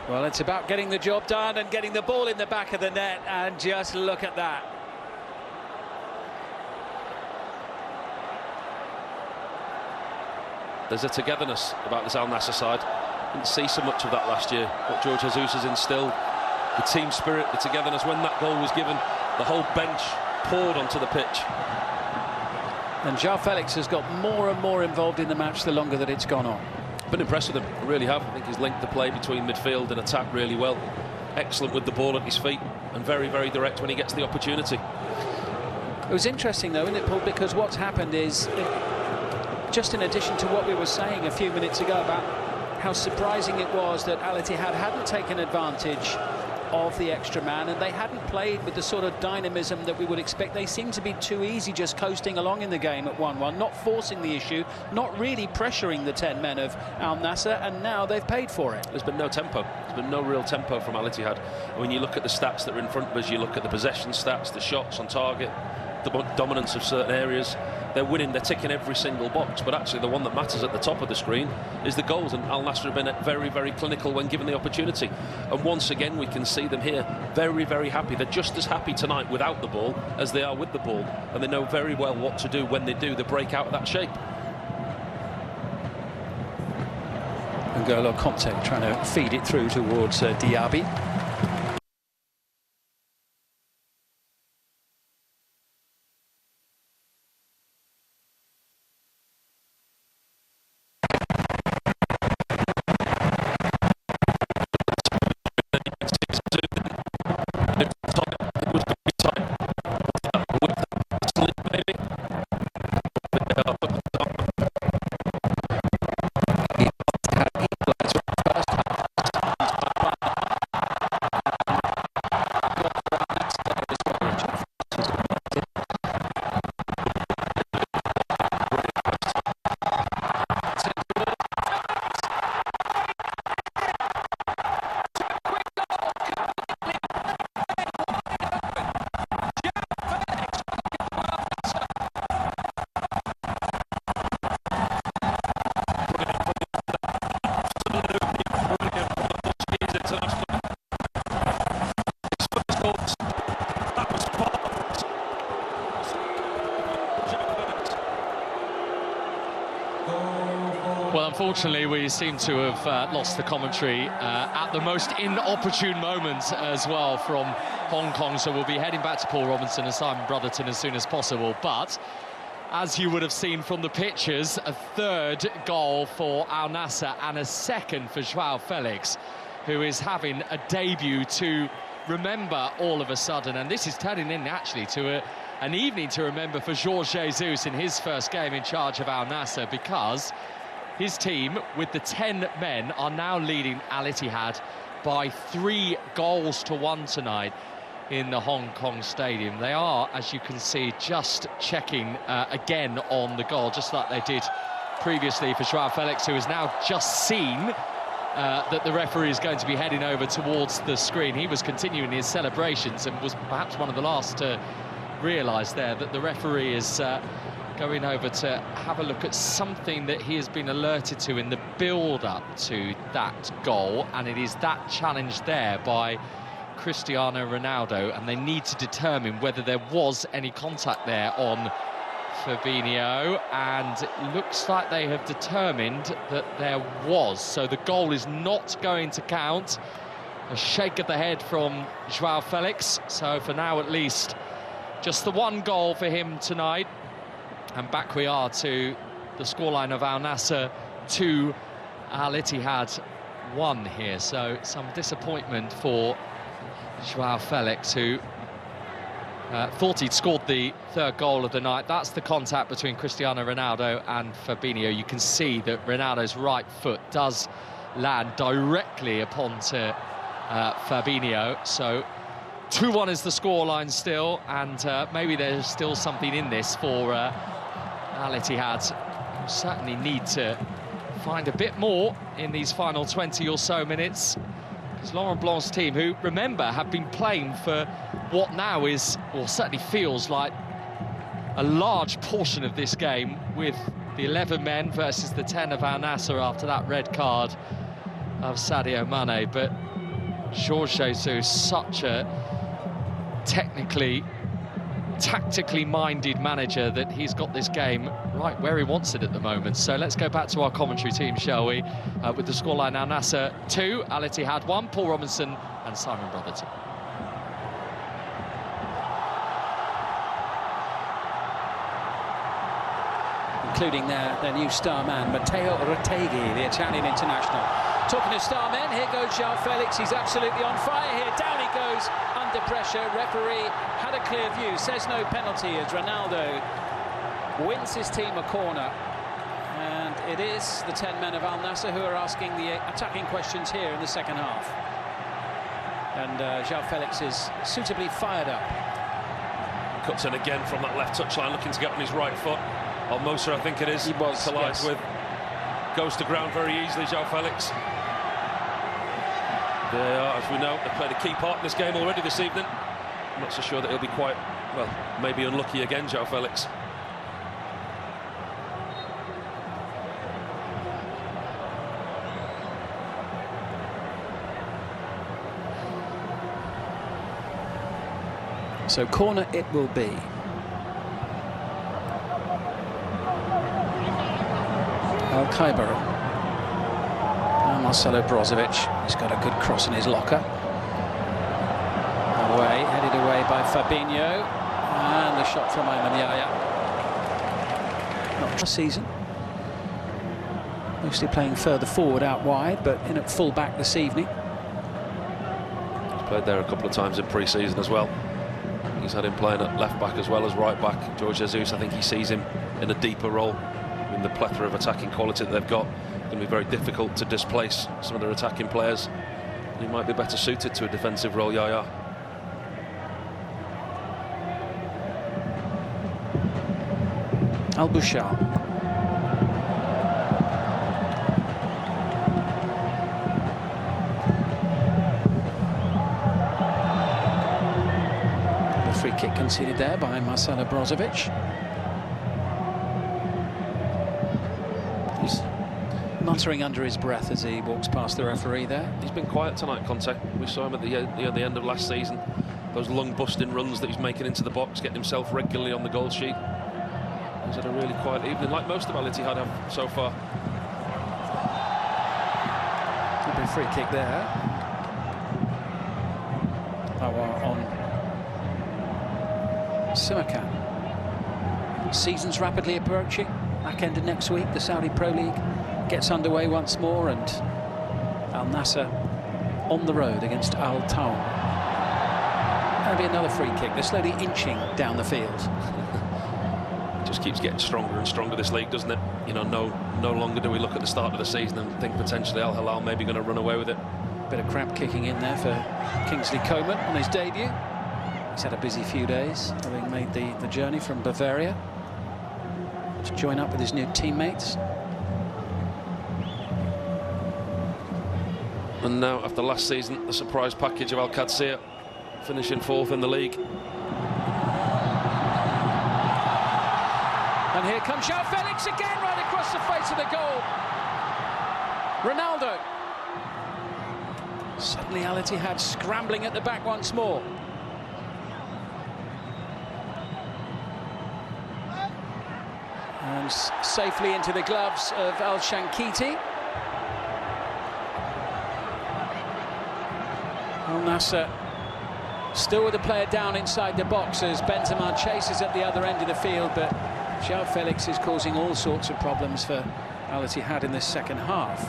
Well, it's about getting the job done and getting the ball in the back of the net, and just look at that. There's a togetherness about this Al Nassr side. Didn't see so much of that last year. What George Jesus has instilled, the team spirit, the togetherness. When that goal was given, the whole bench poured onto the pitch. And João Felix has got more and more involved in the match the longer that it's gone on. Been impressed with him, I really have. I think he's linked the play between midfield and attack really well. Excellent with the ball at his feet, and very, very direct when he gets the opportunity. It was interesting though, isn't it, Paul, because what's happened is, just in addition to what we were saying a few minutes ago about how surprising it was that Al Ittihad hadn't taken advantage of the extra man, and they hadn't played with the sort of dynamism that we would expect. They seemed to be too easy, just coasting along in the game at 1-1, not forcing the issue, not really pressuring the 10 men of Al Nassr, and now they've paid for it. There's been no tempo. There's been no real tempo from Al Ittihad. When you look at the stats that are in front of us, you look at the possession stats, the shots on target, the dominance of certain areas, they're winning, they're ticking every single box, but actually the one that matters at the top of the screen is the goals, and Al Nassr have been very, very clinical when given the opportunity. And once again we can see them here very, very happy. They're just as happy tonight without the ball as they are with the ball, and they know very well what to do when they do. They break out of that shape. N'Golo Kanté trying to feed it through towards Diaby. Well, unfortunately, we seem to have lost the commentary at the most inopportune moment as well from Hong Kong, so we'll be heading back to Paul Robinson and Simon Brotherton as soon as possible. But as you would have seen from the pictures, a third goal for Al Nassr and a second for João Felix, who is having a debut to remember all of a sudden. And this is turning in actually to an evening to remember for Jorge Jesus in his first game in charge of Al Nassr, because his team, with the 10 men, are now leading Al Ittihad by 3-1 tonight in the Hong Kong Stadium. They are, as you can see, just checking again on the goal, just like they did previously for João Felix, who has now just seen that the referee is going to be heading over towards the screen. He was continuing his celebrations and was perhaps one of the last to realise there that the referee is going over to have a look at something that he has been alerted to in the build-up to that goal, and it is that challenge there by Cristiano Ronaldo, and they need to determine whether there was any contact there on Fabinho, and it looks like they have determined that there was. So the goal is not going to count. A shake of the head from Joao Felix. So for now, at least, just the one goal for him tonight. And back we are to the scoreline of Al Nassr 2, Al Ittihad 1 here. So some disappointment for Joao Felix, who thought he'd scored the third goal of the night. That's the contact between Cristiano Ronaldo and Fabinho. You can see that Ronaldo's right foot does land directly upon Fabinho. So 2-1 is the scoreline still, and maybe there's still something in this for Al Ittihad. You certainly need to find a bit more in these final 20 or so minutes. Because Laurent Blanc's team, who, remember, have been playing for what now is, or certainly feels like, a large portion of this game, with the 11 men versus the 10 of Al Nassr after that red card of Sadio Mane. But Jorge Jesus, such a tactically minded manager, that he's got this game right where he wants it at the moment. So let's go back to our commentary team, shall we, with the scoreline: Al Nassr 2, Al Ittihad 1, Paul Robinson and Simon Brotherton. Including their new star man, Matteo Retegui, the Italian international. Talking of star men, here goes Joao Felix. He's absolutely on fire here. Down he goes under pressure. Referee had a clear view, says no penalty, as Ronaldo wins his team a corner. And it is the 10 men of Al Nassr who are asking the attacking questions here in the second half. And Joao Felix is suitably fired up. Cuts in again from that left touchline, looking to get on his right foot. Al-Mosa, I think it is, he was, collides with. Goes to ground very easily, Joao Felix. They are, as we know, they played a key part in this game already this evening. I'm not so sure that he'll be quite, well, maybe unlucky again, Joao Felix. So corner it will be. Al Khaibari. And Marcelo Brozovic. He's got a good cross in his locker. Away, headed away by Fabinho. And the shot from Ayman Yahya. Not last season. Mostly playing further forward out wide, but in at full back this evening. He's played there a couple of times in pre-season as well. He's had him playing at left back as well as right back. Jorge Jesus, I think he sees him in a deeper role. In the plethora of attacking quality that they've got, it's going to be very difficult to displace some of their attacking players. He might be better suited to a defensive role, Yaya. Al-Bushal. The free kick conceded there by Marcelo Brozovic. He's muttering under his breath as he walks past the referee there. He's been quiet tonight, Conte. We saw him at the end of last season. Those lung busting runs that he's making into the box, getting himself regularly on the goal sheet. He's had a really quiet evening, like most of Al Ittihad have so far. Could be a free kick there. On Simakan. Season's rapidly approaching. Back end of next week, the Saudi Pro League gets underway once more, and Al Nassr on the road against Al Taun. That'll be another free kick. They're slowly inching down the field. It just keeps getting stronger and stronger, this league, doesn't it? You know, no longer do we look at the start of the season and think potentially Al Hilal may be going to run away with it. Bit of crap kicking in there for Kingsley Coman on his debut. He's had a busy few days, having made the journey from Bavaria to join up with his new teammates. And now, after last season, the surprise package of Al Qadsiya finishing 4th in the league. And here comes Joao Felix again, right across the face of the goal. Ronaldo Suddenly Al Ittihad scrambling at the back once more. And safely into the gloves of Al Shankiti. Al Nassr still with a player down inside the box as Benzema chases at the other end of the field, but João Felix is causing all sorts of problems for Al Ittihad in this second half.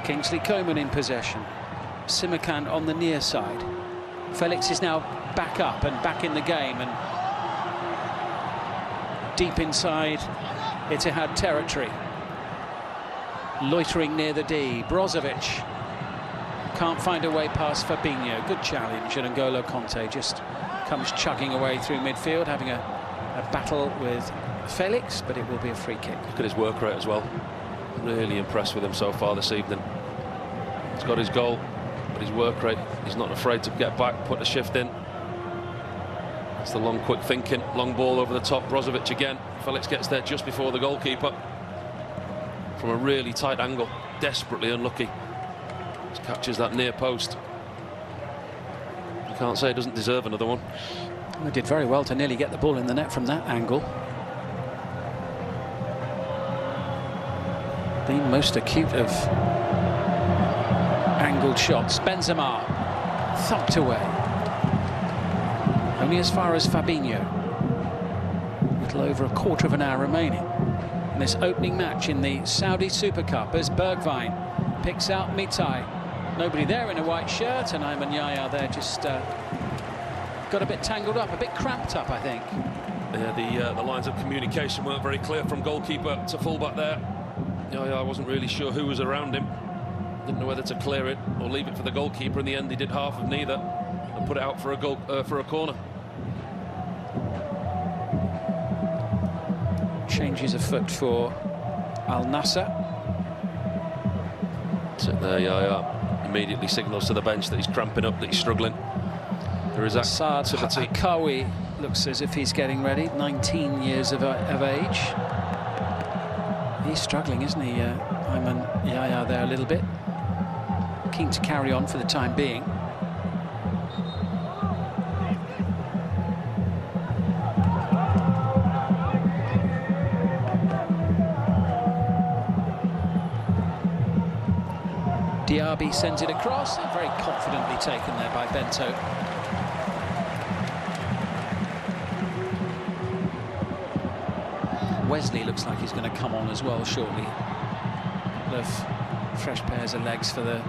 Kingsley Coman in possession. Simakan on the near side. Felix is now back up and back in the game, and deep inside Ittihad territory. Loitering near the D. Brozovic can't find a way past Fabinho. Good challenge, and N'Golo Kanté just comes chugging away through midfield, having a battle with Felix, but it will be a free kick. Look at his work rate as well. Really impressed with him so far this evening. He's got his goal, but his work rate, he's not afraid to get back, put the shift in. It's the long, quick thinking. Long ball over the top. Brozovic again. Felix gets there just before the goalkeeper. From a really tight angle. Desperately unlucky. Just catches that near post. You can't say he doesn't deserve another one. He did very well to nearly get the ball in the net from that angle. The most acute of angled shots. Benzema thumped away. Only as far as Fabinho. A little over a quarter of an hour remaining in this opening match in the Saudi Super Cup as Bergwijn picks out Mitai. Nobody there in a white shirt, and Ayman Yahya there just got a bit tangled up, a bit cramped up, I think. Yeah, the lines of communication weren't very clear from goalkeeper to fullback there. Yahya wasn't really sure who was around him. Didn't know whether to clear it or leave it for the goalkeeper. In the end, he did half of neither and put it out for a goal, for a corner. Changes afoot for Al Nassr. So there Yahya immediately signals to the bench that he's cramping up, that he's struggling. There is Saad Hakawi looks as if he's getting ready. 19 years of age. He's struggling, isn't he, Ayman Yahya there a little bit. Keen to carry on for the time being. Diaby sends it across, very confidently taken there by Bento. Wesley looks like he's going to come on as well shortly. Fresh pairs of legs for the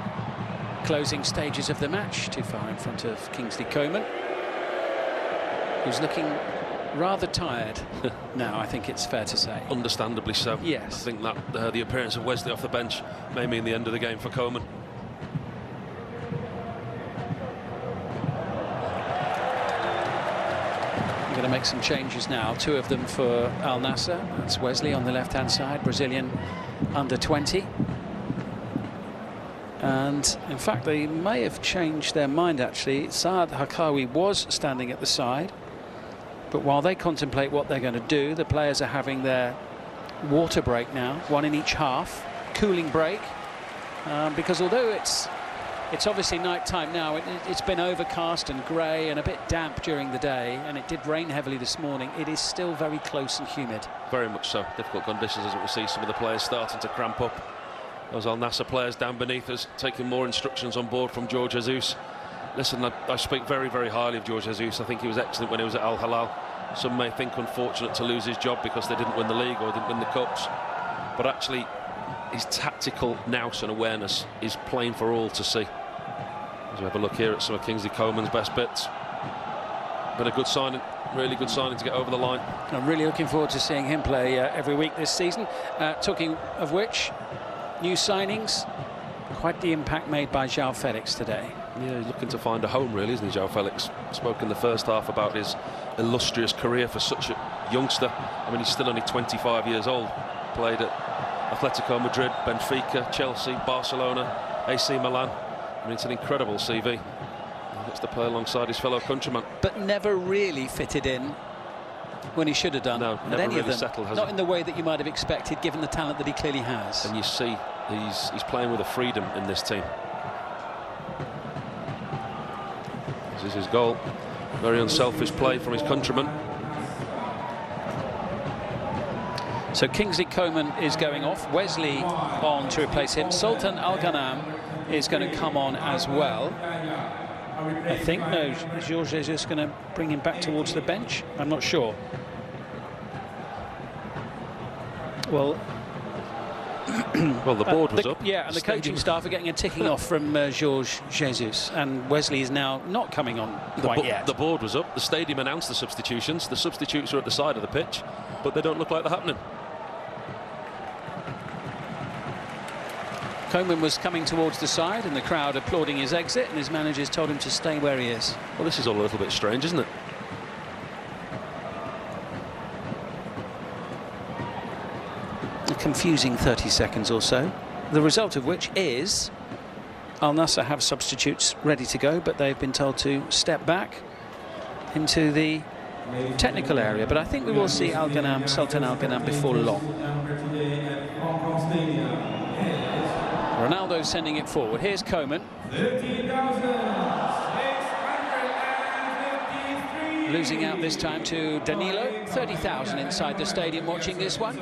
closing stages of the match. Too far in front of Kingsley Coman, who's looking rather tired now, I think it's fair to say. Understandably so. Yes. I think that the appearance of Wesley off the bench may mean the end of the game for Coman. We're going to make some changes now. Two of them for Al Nassr. That's Wesley on the left-hand side, Brazilian under 20. And in fact, they may have changed their mind actually. Saad Hakawi was standing at the side. But while they contemplate what they're going to do, the players are having their water break now, one in each half, cooling break, because although it's obviously night time now, it's been overcast and grey and a bit damp during the day, and it did rain heavily this morning. It is still very close and humid. Very much so. Difficult conditions, as we see some of the players starting to cramp up. Those Al Nassr players down beneath us taking more instructions on board from Jorge Jesus. Listen, I speak very, very highly of Jorge Jesus. I think he was excellent when he was at Al Hilal. Some may think unfortunate to lose his job because they didn't win the league or didn't win the cups. But actually, his tactical nous and awareness is plain for all to see. As we have a look here at some of Kingsley Coman's best bits. But a good signing, really good signing to get over the line. I'm really looking forward to seeing him play every week this season. Talking of which, new signings, quite the impact made by João Felix today. Yeah, he's looking to find a home, really, isn't he, João Felix? Spoke in the first half about his illustrious career for such a youngster. I mean, he's still only 25 years old. Played at Atletico Madrid, Benfica, Chelsea, Barcelona, AC Milan. I mean, it's an incredible CV. He gets to play alongside his fellow countrymen. But never really fitted in when he should have done. No, at never any really of them. settled, has Not he? in the way that you might have expected, given the talent that he clearly has. And you see he's playing with a freedom in this team. This is his goal. Very unselfish play from his countrymen. So Kingsley Coman is going off. Wesley on to replace him. Sultan Al Ghanam is going to come on as well. I think, no, Jorge is just going to bring him back towards the bench. I'm not sure. Well, well, the board was up. Yeah, and the coaching staff are getting a ticking off from Jorge Jesus, and Wesley is now not coming on quite yet. The board was up. The stadium announced the substitutions. The substitutes are at the side of the pitch, but they don't look like they're happening. Coman was coming towards the side, and the crowd applauding his exit, and his managers told him to stay where he is. Well, this is all a little bit strange, isn't it? A confusing 30 seconds or so, the result of which is Al Nassr have substitutes ready to go, but they've been told to step back into the technical area. But I think we will see Al Ghanam, Sultan Al Ghanam, before long. Ronaldo sending it forward. Here's Coman. Losing out this time to Danilo. 30,000 inside the stadium watching this one.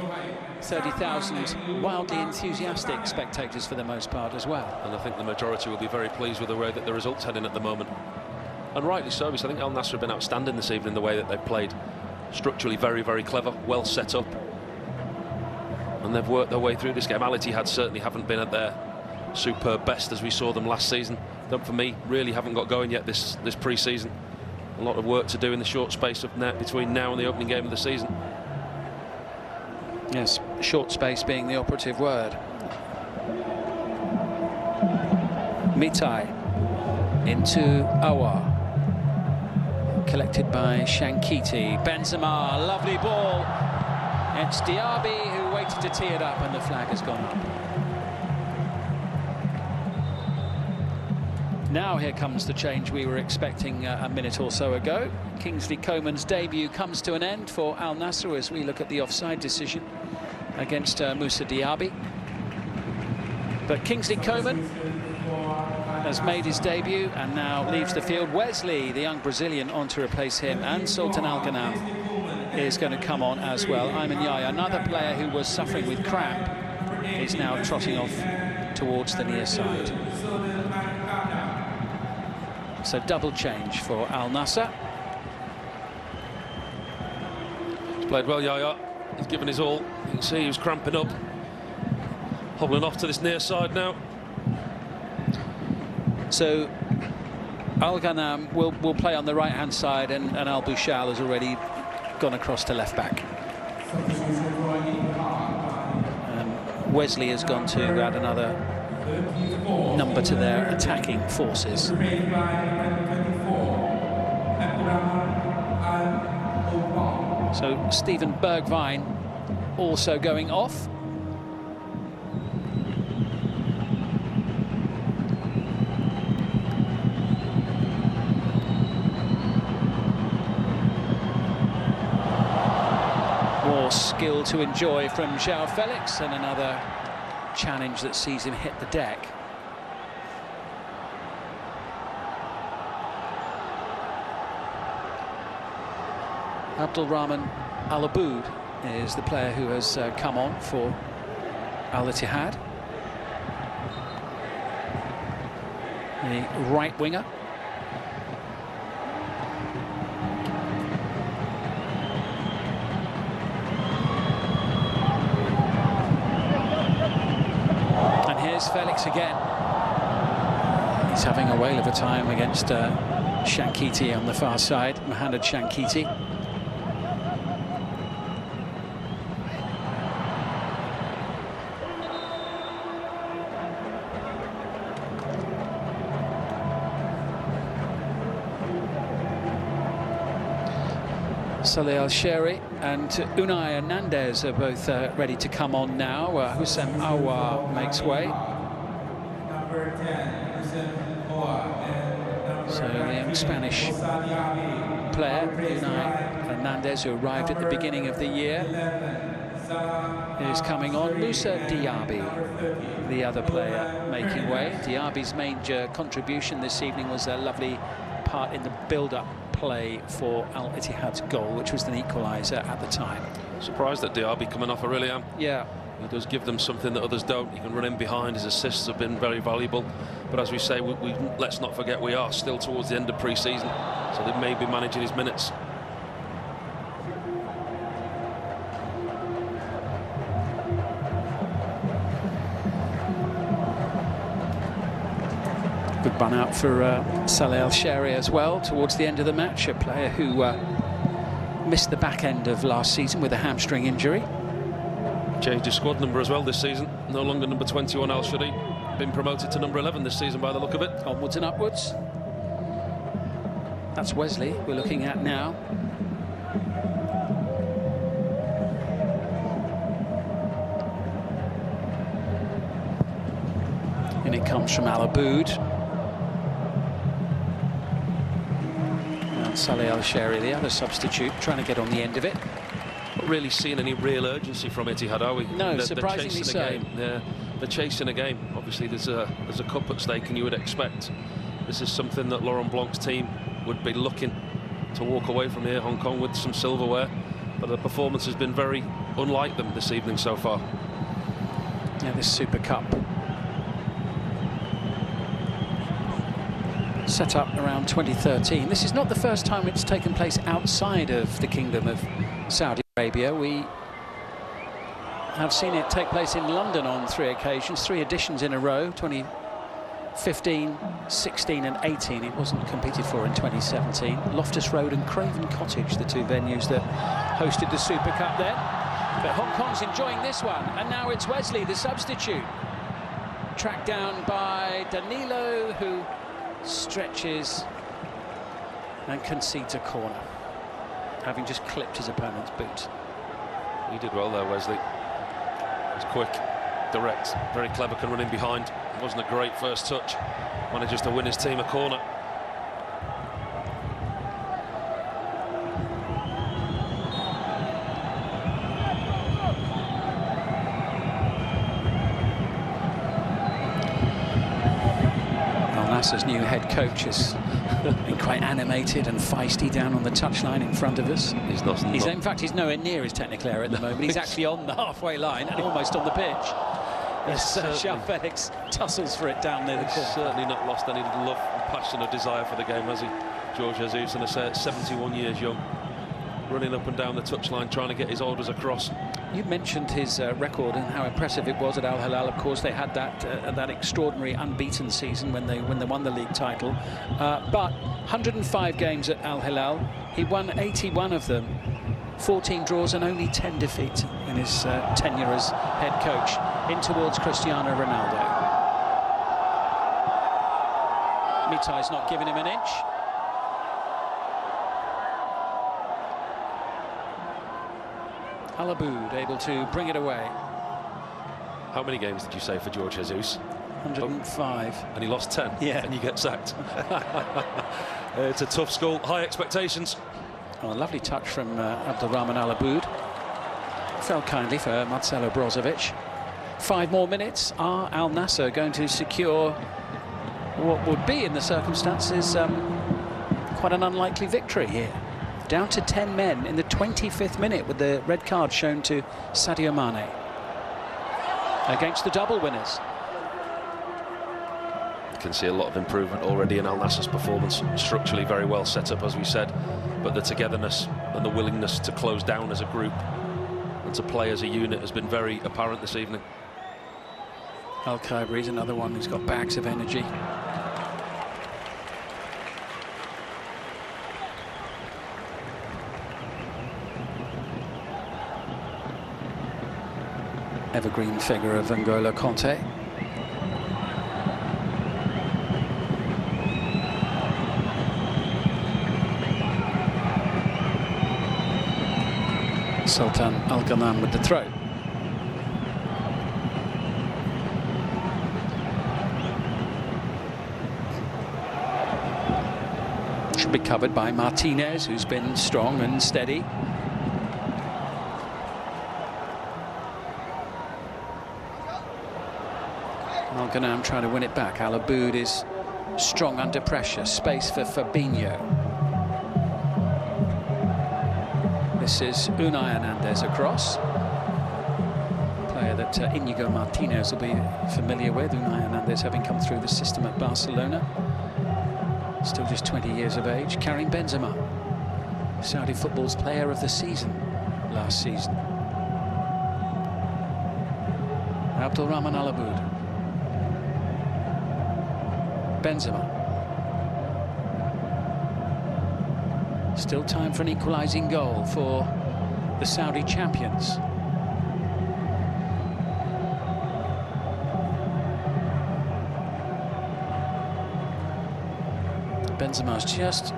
30,000 wildly enthusiastic spectators for the most part as well. And I think the majority will be very pleased with the way that the result's heading at the moment. And rightly so, because I think Al Nassr have been outstanding this evening, the way that they've played. Structurally very, very clever, well set up. And they've worked their way through this game. Al Ittihad certainly haven't been at their superb best as we saw them last season. Don't, for me, really haven't got going yet this pre-season. A lot of work to do in the short space of between now and the opening game of the season. Yes, short space being the operative word. Mitai into Aouar. Collected by Shankiti. Benzema, lovely ball. It's Diaby who waited to tee it up, and the flag has gone up. Now here comes the change we were expecting a minute or so ago. Kingsley Coman's debut comes to an end for Al Nassr as we look at the offside decision against Moussa Diaby. But Kingsley Coman has made his debut and now leaves the field. Wesley, the young Brazilian, on to replace him, and Sultan Al Ghanam is going to come on as well. Ayman Yahya, another player who was suffering with cramp, is now trotting off towards the near side. So double change for Al Nassr. He's played well, Yahya. He's given his all. You can see he was cramping up. Hobbling off to this near side now. So Al Ghanam will play on the right-hand side, and Al Bouchal has already gone across to left-back. Wesley has gone to add another number to their attacking forces. So Steven Bergwijn also going off. More skill to enjoy from João Felix, and another challenge that sees him hit the deck. Abdulrahman Al Aboud is the player who has come on for Al Ittihad. The right winger. And here's Felix again. He's having a whale of a time against Shankiti on the far side, Mohamed Shankiti. Saleh Al-Sheri and Unai Hernandez are both ready to come on now. Houssem Aouar makes way. So the young Spanish player, Unai Hernandez, who arrived at the beginning of the year, is coming on. Moussa Diaby, the other player making way. Diaby's major contribution this evening was a lovely part in the build-up play for Al Ittihad's goal, which was an equaliser at the time. Surprised that Diaby coming off, I really am. Yeah. He does give them something that others don't. He can run in behind. His assists have been very valuable. But as we say, let's not forget we are still towards the end of pre-season, so they may be managing his minutes. Good run out for Saleh El-Shaari as well towards the end of the match, a player who missed the back end of last season with a hamstring injury. Changed his squad number as well this season. No longer number 21, Al-Shaari. Been promoted to number 11 this season by the look of it. Onwards and upwards. That's Wesley we're looking at now. And it comes from Al Aboud. And Saleh El-Shaari, the other substitute, trying to get on the end of it. Not really seeing any real urgency from Ittihad, are we? No, surprisingly so. They're chasing a game. Obviously, there's a cup at stake, and you would expect this is something that Laurent Blanc's team would be looking to walk away from here, Hong Kong, with some silverware. But the performance has been very unlike them this evening so far. Yeah, this Super Cup set up around 2013. This is not the first time it's taken place outside of the Kingdom of Saudi Arabia. We have seen it take place in London on 3 occasions, 3 editions in a row, 2015, 16 and 18. It wasn't competed for in 2017. Loftus Road and Craven Cottage, the 2 venues that hosted the Super Cup then. But Hong Kong's enjoying this one, and now it's Wesley, the substitute. Tracked down by Danilo, who stretches and concedes a corner, having just clipped his opponent's boot. He did well there, Wesley. He's quick, direct, very clever, can run in behind. It wasn't a great first touch. Manages to win his team a corner. Al-Nassr's new head coach has been quite animated and feisty down on the touchline in front of us. In fact, he's nowhere near his technical area at the moment. He's actually on the halfway line and almost on the pitch. João Felix tussles for it down near the corner. Certainly not lost any love and passion or desire for the game, has he? Jorge Jesus, and I say it's 71 years young, running up and down the touchline trying to get his orders across. You mentioned his record and how impressive it was at Al Hilal. Of course, they had that extraordinary unbeaten season when they won the league title. But 105 games at Al Hilal, he won 81 of them, 14 draws and only 10 defeats in his tenure as head coach. In towards Cristiano Ronaldo. Mitai's not giving him an inch. Al Aboud able to bring it away. How many games did you say for Jorge Jesus? 105. And he lost 10? Yeah. And you get sacked. It's a tough school, high expectations. Oh, a lovely touch from Abdulrahman Al Aboud. Fell kindly for Marcelo Brozovic. 5 more minutes. Are Al Nassr going to secure what would be, in the circumstances, quite an unlikely victory here? Down to 10 men in the 25th minute with the red card shown to Sadio Mane against the double winners. You can see a lot of improvement already in Al Nassr's performance. Structurally very well set up, as we said, but the togetherness and the willingness to close down as a group and to play as a unit has been very apparent this evening. Al Khaibari's another one who's got bags of energy. Evergreen figure of N'Golo Kanté. Sultan Al Ghanan with the throw. Should be covered by Martinez, who's been strong and steady. Al Ghanam trying to win it back. Al Aboud is strong under pressure. Space for Fabinho. This is Unai Hernandez across. Player that Inigo Martinez will be familiar with. Unai Hernandez having come through the system at Barcelona. Still just 20 years of age. Karim Benzema, Saudi football's player of the season last season. Abdulrahman Al Aboud. Benzema. Still time for an equalising goal for the Saudi champions. Benzema's just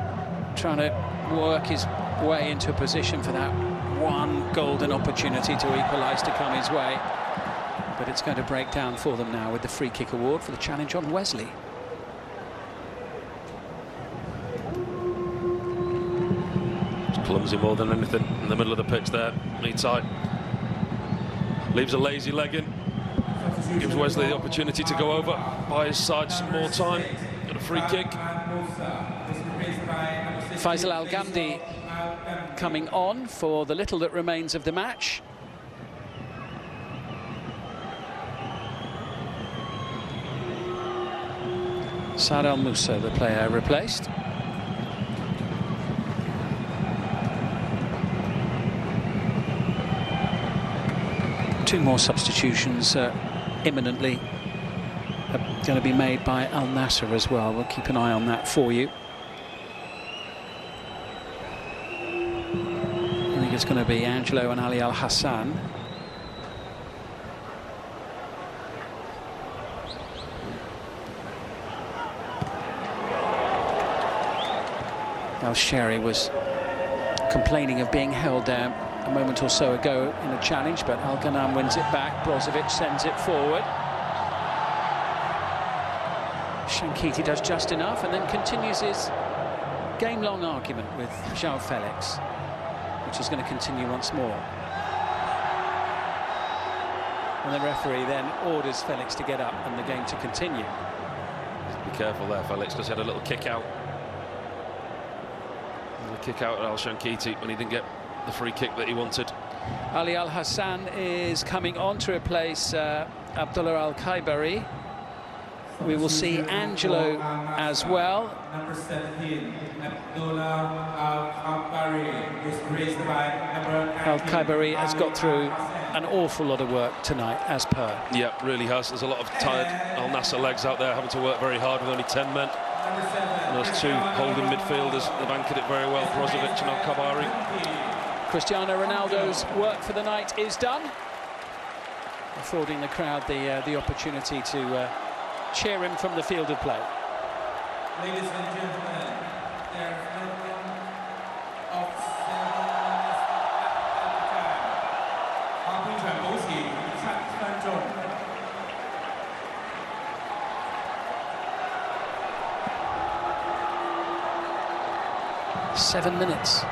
trying to work his way into a position for that one golden opportunity to equalise to come his way. But it's going to break down for them now with the free kick award for the challenge on Wesley. It's clumsy more than anything in the middle of the pitch there. Knee tight. Leaves a lazy leg in. Gives Wesley the opportunity to go over, buy his side some more time. Got a free kick. Faisal Al Ghamdi coming on for the little that remains of the match. Saad Al Musa, the player replaced. Two more substitutions imminently going to be made by Al Nassr as well. We'll keep an eye on that for you. I think it's going to be Angelo and Ali Al Hassan. Al Sheri was complaining of being held down a moment or so ago in a challenge, but Al Ghanam wins it back. Brozovic sends it forward. Shankiti does just enough and then continues his game-long argument with João Felix, which is going to continue once more. And the referee then orders Felix to get up and the game to continue. Be careful there, Felix, because he had a little kick out. Kick out at Al Shankiti when he didn't get the free kick that he wanted. Ali Al Hassan is coming on to replace Abdullah Al Khaibari. We will see Angelo as well. Number 17, Abdullah Al Khaibari is raised by number Al Khaibari has got through an awful lot of work tonight, as per. Yeah, really has. There's a lot of tired Al Nassr legs out there having to work very hard with only 10 men. And those two holding midfielders have anchored it very well, Brozovic and Al Khaibari. Cristiano Ronaldo's work for the night is done, affording the crowd the opportunity to cheer him from the field of play. Ladies and gentlemen, there's nothing of ceremonies at the time. 7 minutes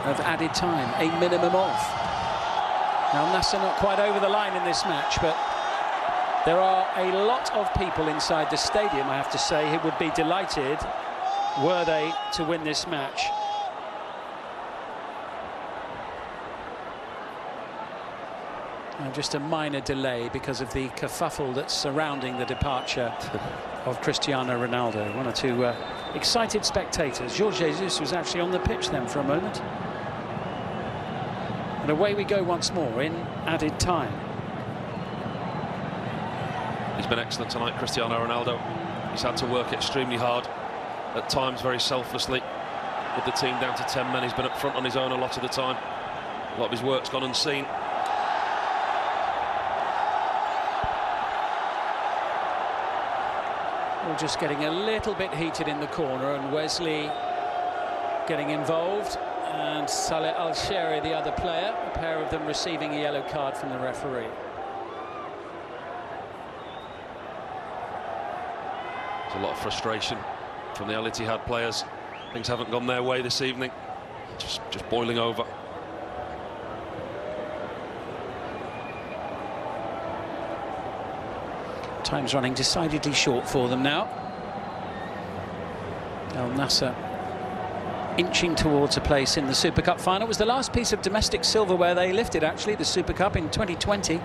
of added time, a minimum of. Now, Nassr not quite over the line in this match, but there are a lot of people inside the stadium, I have to say, who would be delighted were they to win this match. And just a minor delay because of the kerfuffle that's surrounding the departure of Cristiano Ronaldo. One or two excited spectators. Jorge Jesus was actually on the pitch then for a moment. And away we go once more in added time. He's been excellent tonight, Cristiano Ronaldo. He's had to work extremely hard, at times very selflessly. With the team down to 10 men, he's been up front on his own a lot of the time. A lot of his work's gone unseen. All just getting a little bit heated in the corner, and Wesley getting involved, and Saleh Al Sheri, the other player, a pair of them receiving a yellow card from the referee. There's a lot of frustration from the Al Ittihad players. Things haven't gone their way this evening. Just boiling over. Time's running decidedly short for them now. Al Nassr inching towards a place in the Super Cup final. It was the last piece of domestic silverware they lifted, actually, the Super Cup in 2020.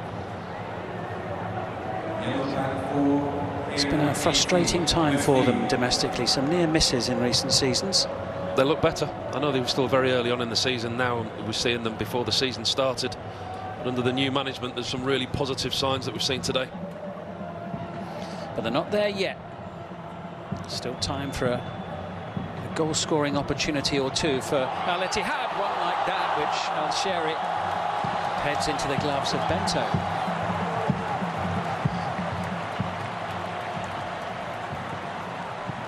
It's been a frustrating time for them domestically, some near misses in recent seasons. They look better. I know they were still very early on in the season. Now we're seeing them before the season started. But under the new management, there's some really positive signs that we've seen today. But they're not there yet. Still time for a goal-scoring opportunity or two for Al Ittihad. One like that, which Al Sheri heads into the gloves of Bento.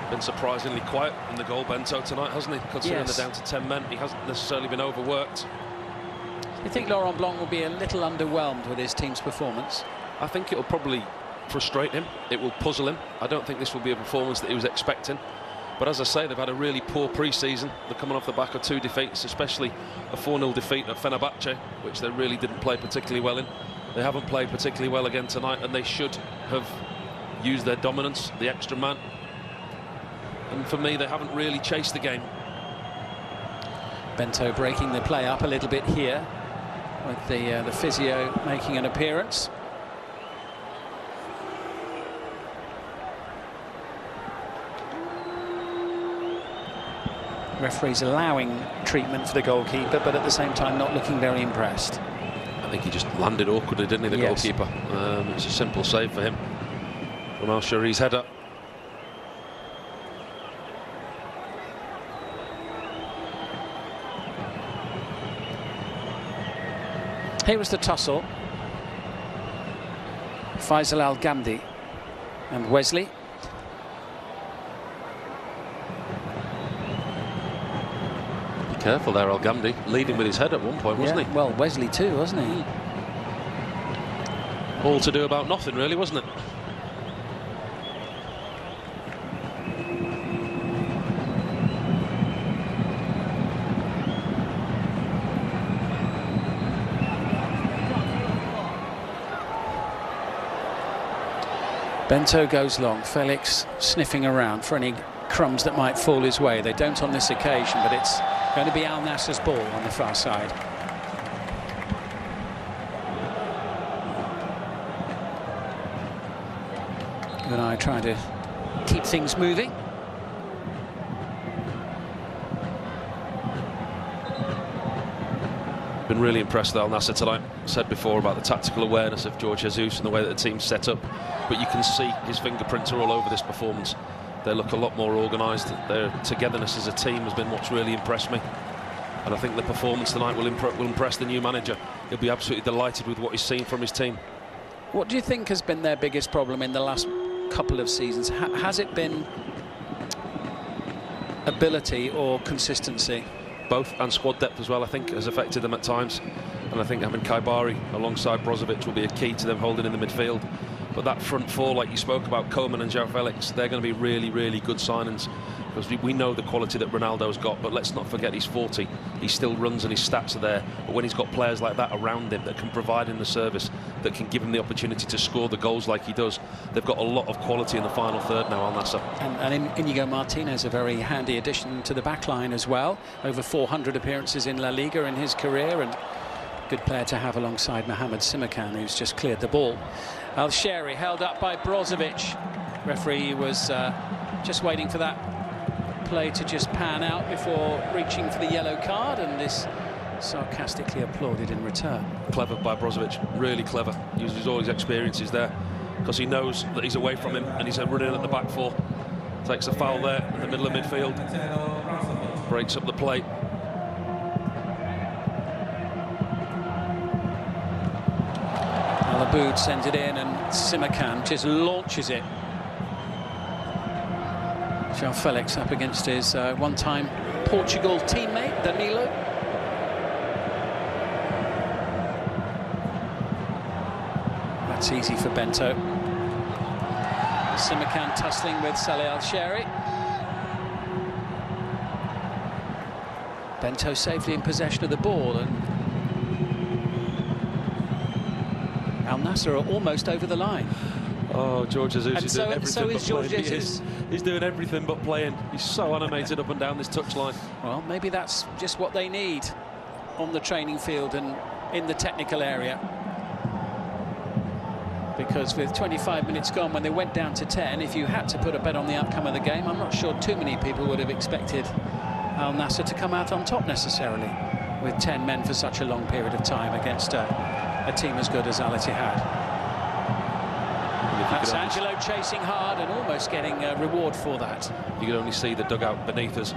Been surprisingly quiet in the goal, Bento, tonight, hasn't he? Considering they're down to 10 men, he hasn't necessarily been overworked. You think Laurent Blanc will be a little underwhelmed with his team's performance? I think it'll probably frustrate him. It will puzzle him. I don't think this will be a performance that he was expecting. But as I say, they've had a really poor pre-season. They're coming off the back of 2 defeats, especially a 4-0 defeat at Fenerbahce, which they really didn't play particularly well in. They haven't played particularly well again tonight, and they should have used their dominance, the extra man. And for me, they haven't really chased the game. Bento breaking the play up a little bit here, with the physio making an appearance. Referees allowing treatment for the goalkeeper, but at the same time not looking very impressed. I think he just landed awkwardly, didn't he, the goalkeeper? It's a simple save for him from Al Sheri's header. Here was the tussle. Faisal Al Ghamdi and Wesley. Be careful there, Al Ghamdi, leading with his head at one point, wasn't he? Well, Wesley too, wasn't he? All to do about nothing, really, wasn't it? Bento goes long, Felix sniffing around for any crumbs that might fall his way. They don't on this occasion, but it's going to be Al Nassr's ball on the far side. Gunai trying to keep things moving. Been really impressed with Al Nassr tonight. Said before about the tactical awareness of George Jesus and the way that the team's set up, but you can see his fingerprints are all over this performance. They look a lot more organised. Their togetherness as a team has been what's really impressed me, and I think the performance tonight will impress the new manager. He'll be absolutely delighted with what he's seen from his team. What do you think has been their biggest problem in the last couple of seasons? Has it been ability or consistency? Both, and squad depth as well, I think, has affected them at times. And I think having Kaibari alongside Brozovic will be a key to them holding in the midfield. But that front four, like you spoke about, Koeman and João Felix, they're going to be really, really good signings, because we know the quality that Ronaldo's got, but let's not forget he's 40. He still runs and his stats are there. But when he's got players like that around him that can provide him the service, that can give him the opportunity to score the goals like he does, they've got a lot of quality in the final third now, Al Nassr. And Inigo Martinez, a very handy addition to the back line as well. Over 400 appearances in La Liga in his career, and good player to have alongside Mohamed Simakan, who's just cleared the ball. Al Sheri held up by Brozovic. Referee was just waiting for that play to just pan out before reaching for the yellow card, and this sarcastically applauded in return. Clever by Brozovic, really clever. Uses all his experiences there, because he knows that he's away from him and he's running at the back four. Takes a foul there in the middle of midfield, breaks up the play. Alaboud sends it in, and Simakan just launches it. João Felix up against his one-time Portugal teammate, Danilo. That's easy for Bento. Simakan tussling with Saleh Al Sheri. Bento safely in possession of the ball, and Al Nassr are almost over the line. Oh, George Jesus is doing everything so but is George playing. Jesus. He's doing everything but playing. He's so animated up and down this touchline. Well, maybe that's just what they need on the training field and in the technical area. Because with 25 minutes gone, when they went down to 10, if you had to put a bet on the outcome of the game, I'm not sure too many people would have expected Al Nassr to come out on top necessarily with 10 men for such a long period of time against a team as good as Al Ittihad. That's Angelo chasing hard and almost getting a reward for that. You can only see the dugout beneath us.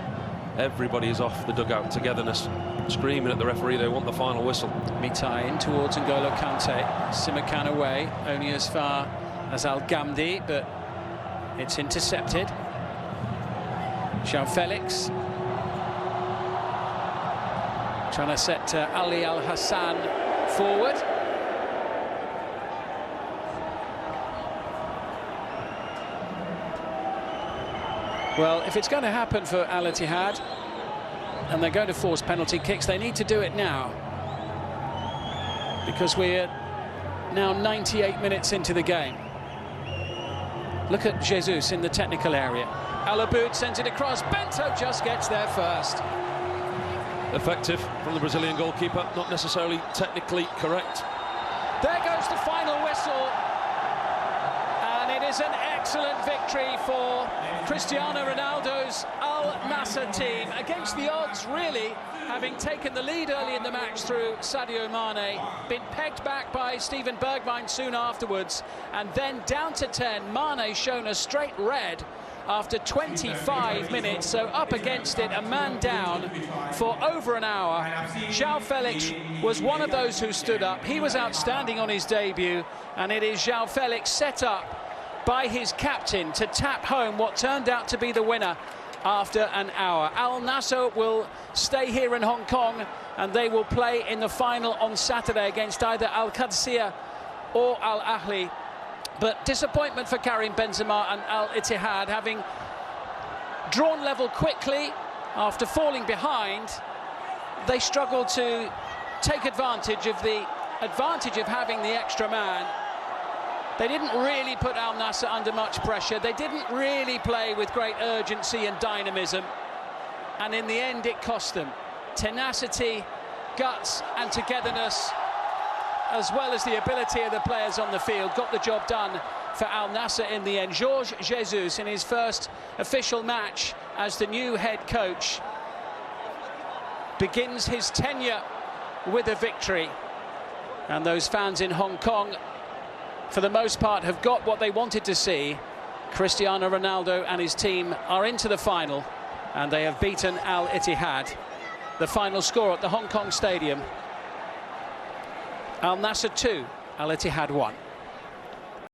Everybody is off the dugout togetherness, screaming at the referee they want the final whistle. Mitai in towards N'Golo Kante. Simakan away, only as far as Al Ghamdi, but it's intercepted. João Felix trying to set Ali Al Hassan forward. Well, if it's going to happen for Al Ittihad and they're going to force penalty kicks, they need to do it now, because we're now 98 minutes into the game. Look at Jesus in the technical area. Al Aboud sends it across. Bento just gets there first. Effective from the Brazilian goalkeeper, not necessarily technically correct. There goes the final whistle. And it is an excellent victory for Cristiano Ronaldo's Al Nassr team, against the odds, really, having taken the lead early in the match through Sadio Mane, been pegged back by Steven Bergwijn soon afterwards, and then down to 10. Mane shown a straight red after 25 minutes, so up against it, a man down for over an hour. João Felix was one of those who stood up. He was outstanding on his debut, and it is João Felix set up by his captain to tap home what turned out to be the winner after an hour. Al Nassr will stay here in Hong Kong, and they will play in the final on Saturday against either Al Qadsiya or Al Ahly. But disappointment for Karim Benzema and Al Ittihad, having drawn level quickly after falling behind. They struggled to take advantage of having the extra man. They didn't really put Al Nassr under much pressure. They didn't really play with great urgency and dynamism. And in the end, it cost them. Tenacity, guts and togetherness, as well as the ability of the players on the field, got the job done for Al Nassr in the end. Jorge Jesus, in his first official match as the new head coach, begins his tenure with a victory. And those fans in Hong Kong, for the most part, have got what they wanted to see. Cristiano Ronaldo and his team are into the final, and they have beaten Al Ittihad. The final score at the Hong Kong Stadium: Al Nassr 2, Al Ittihad 1.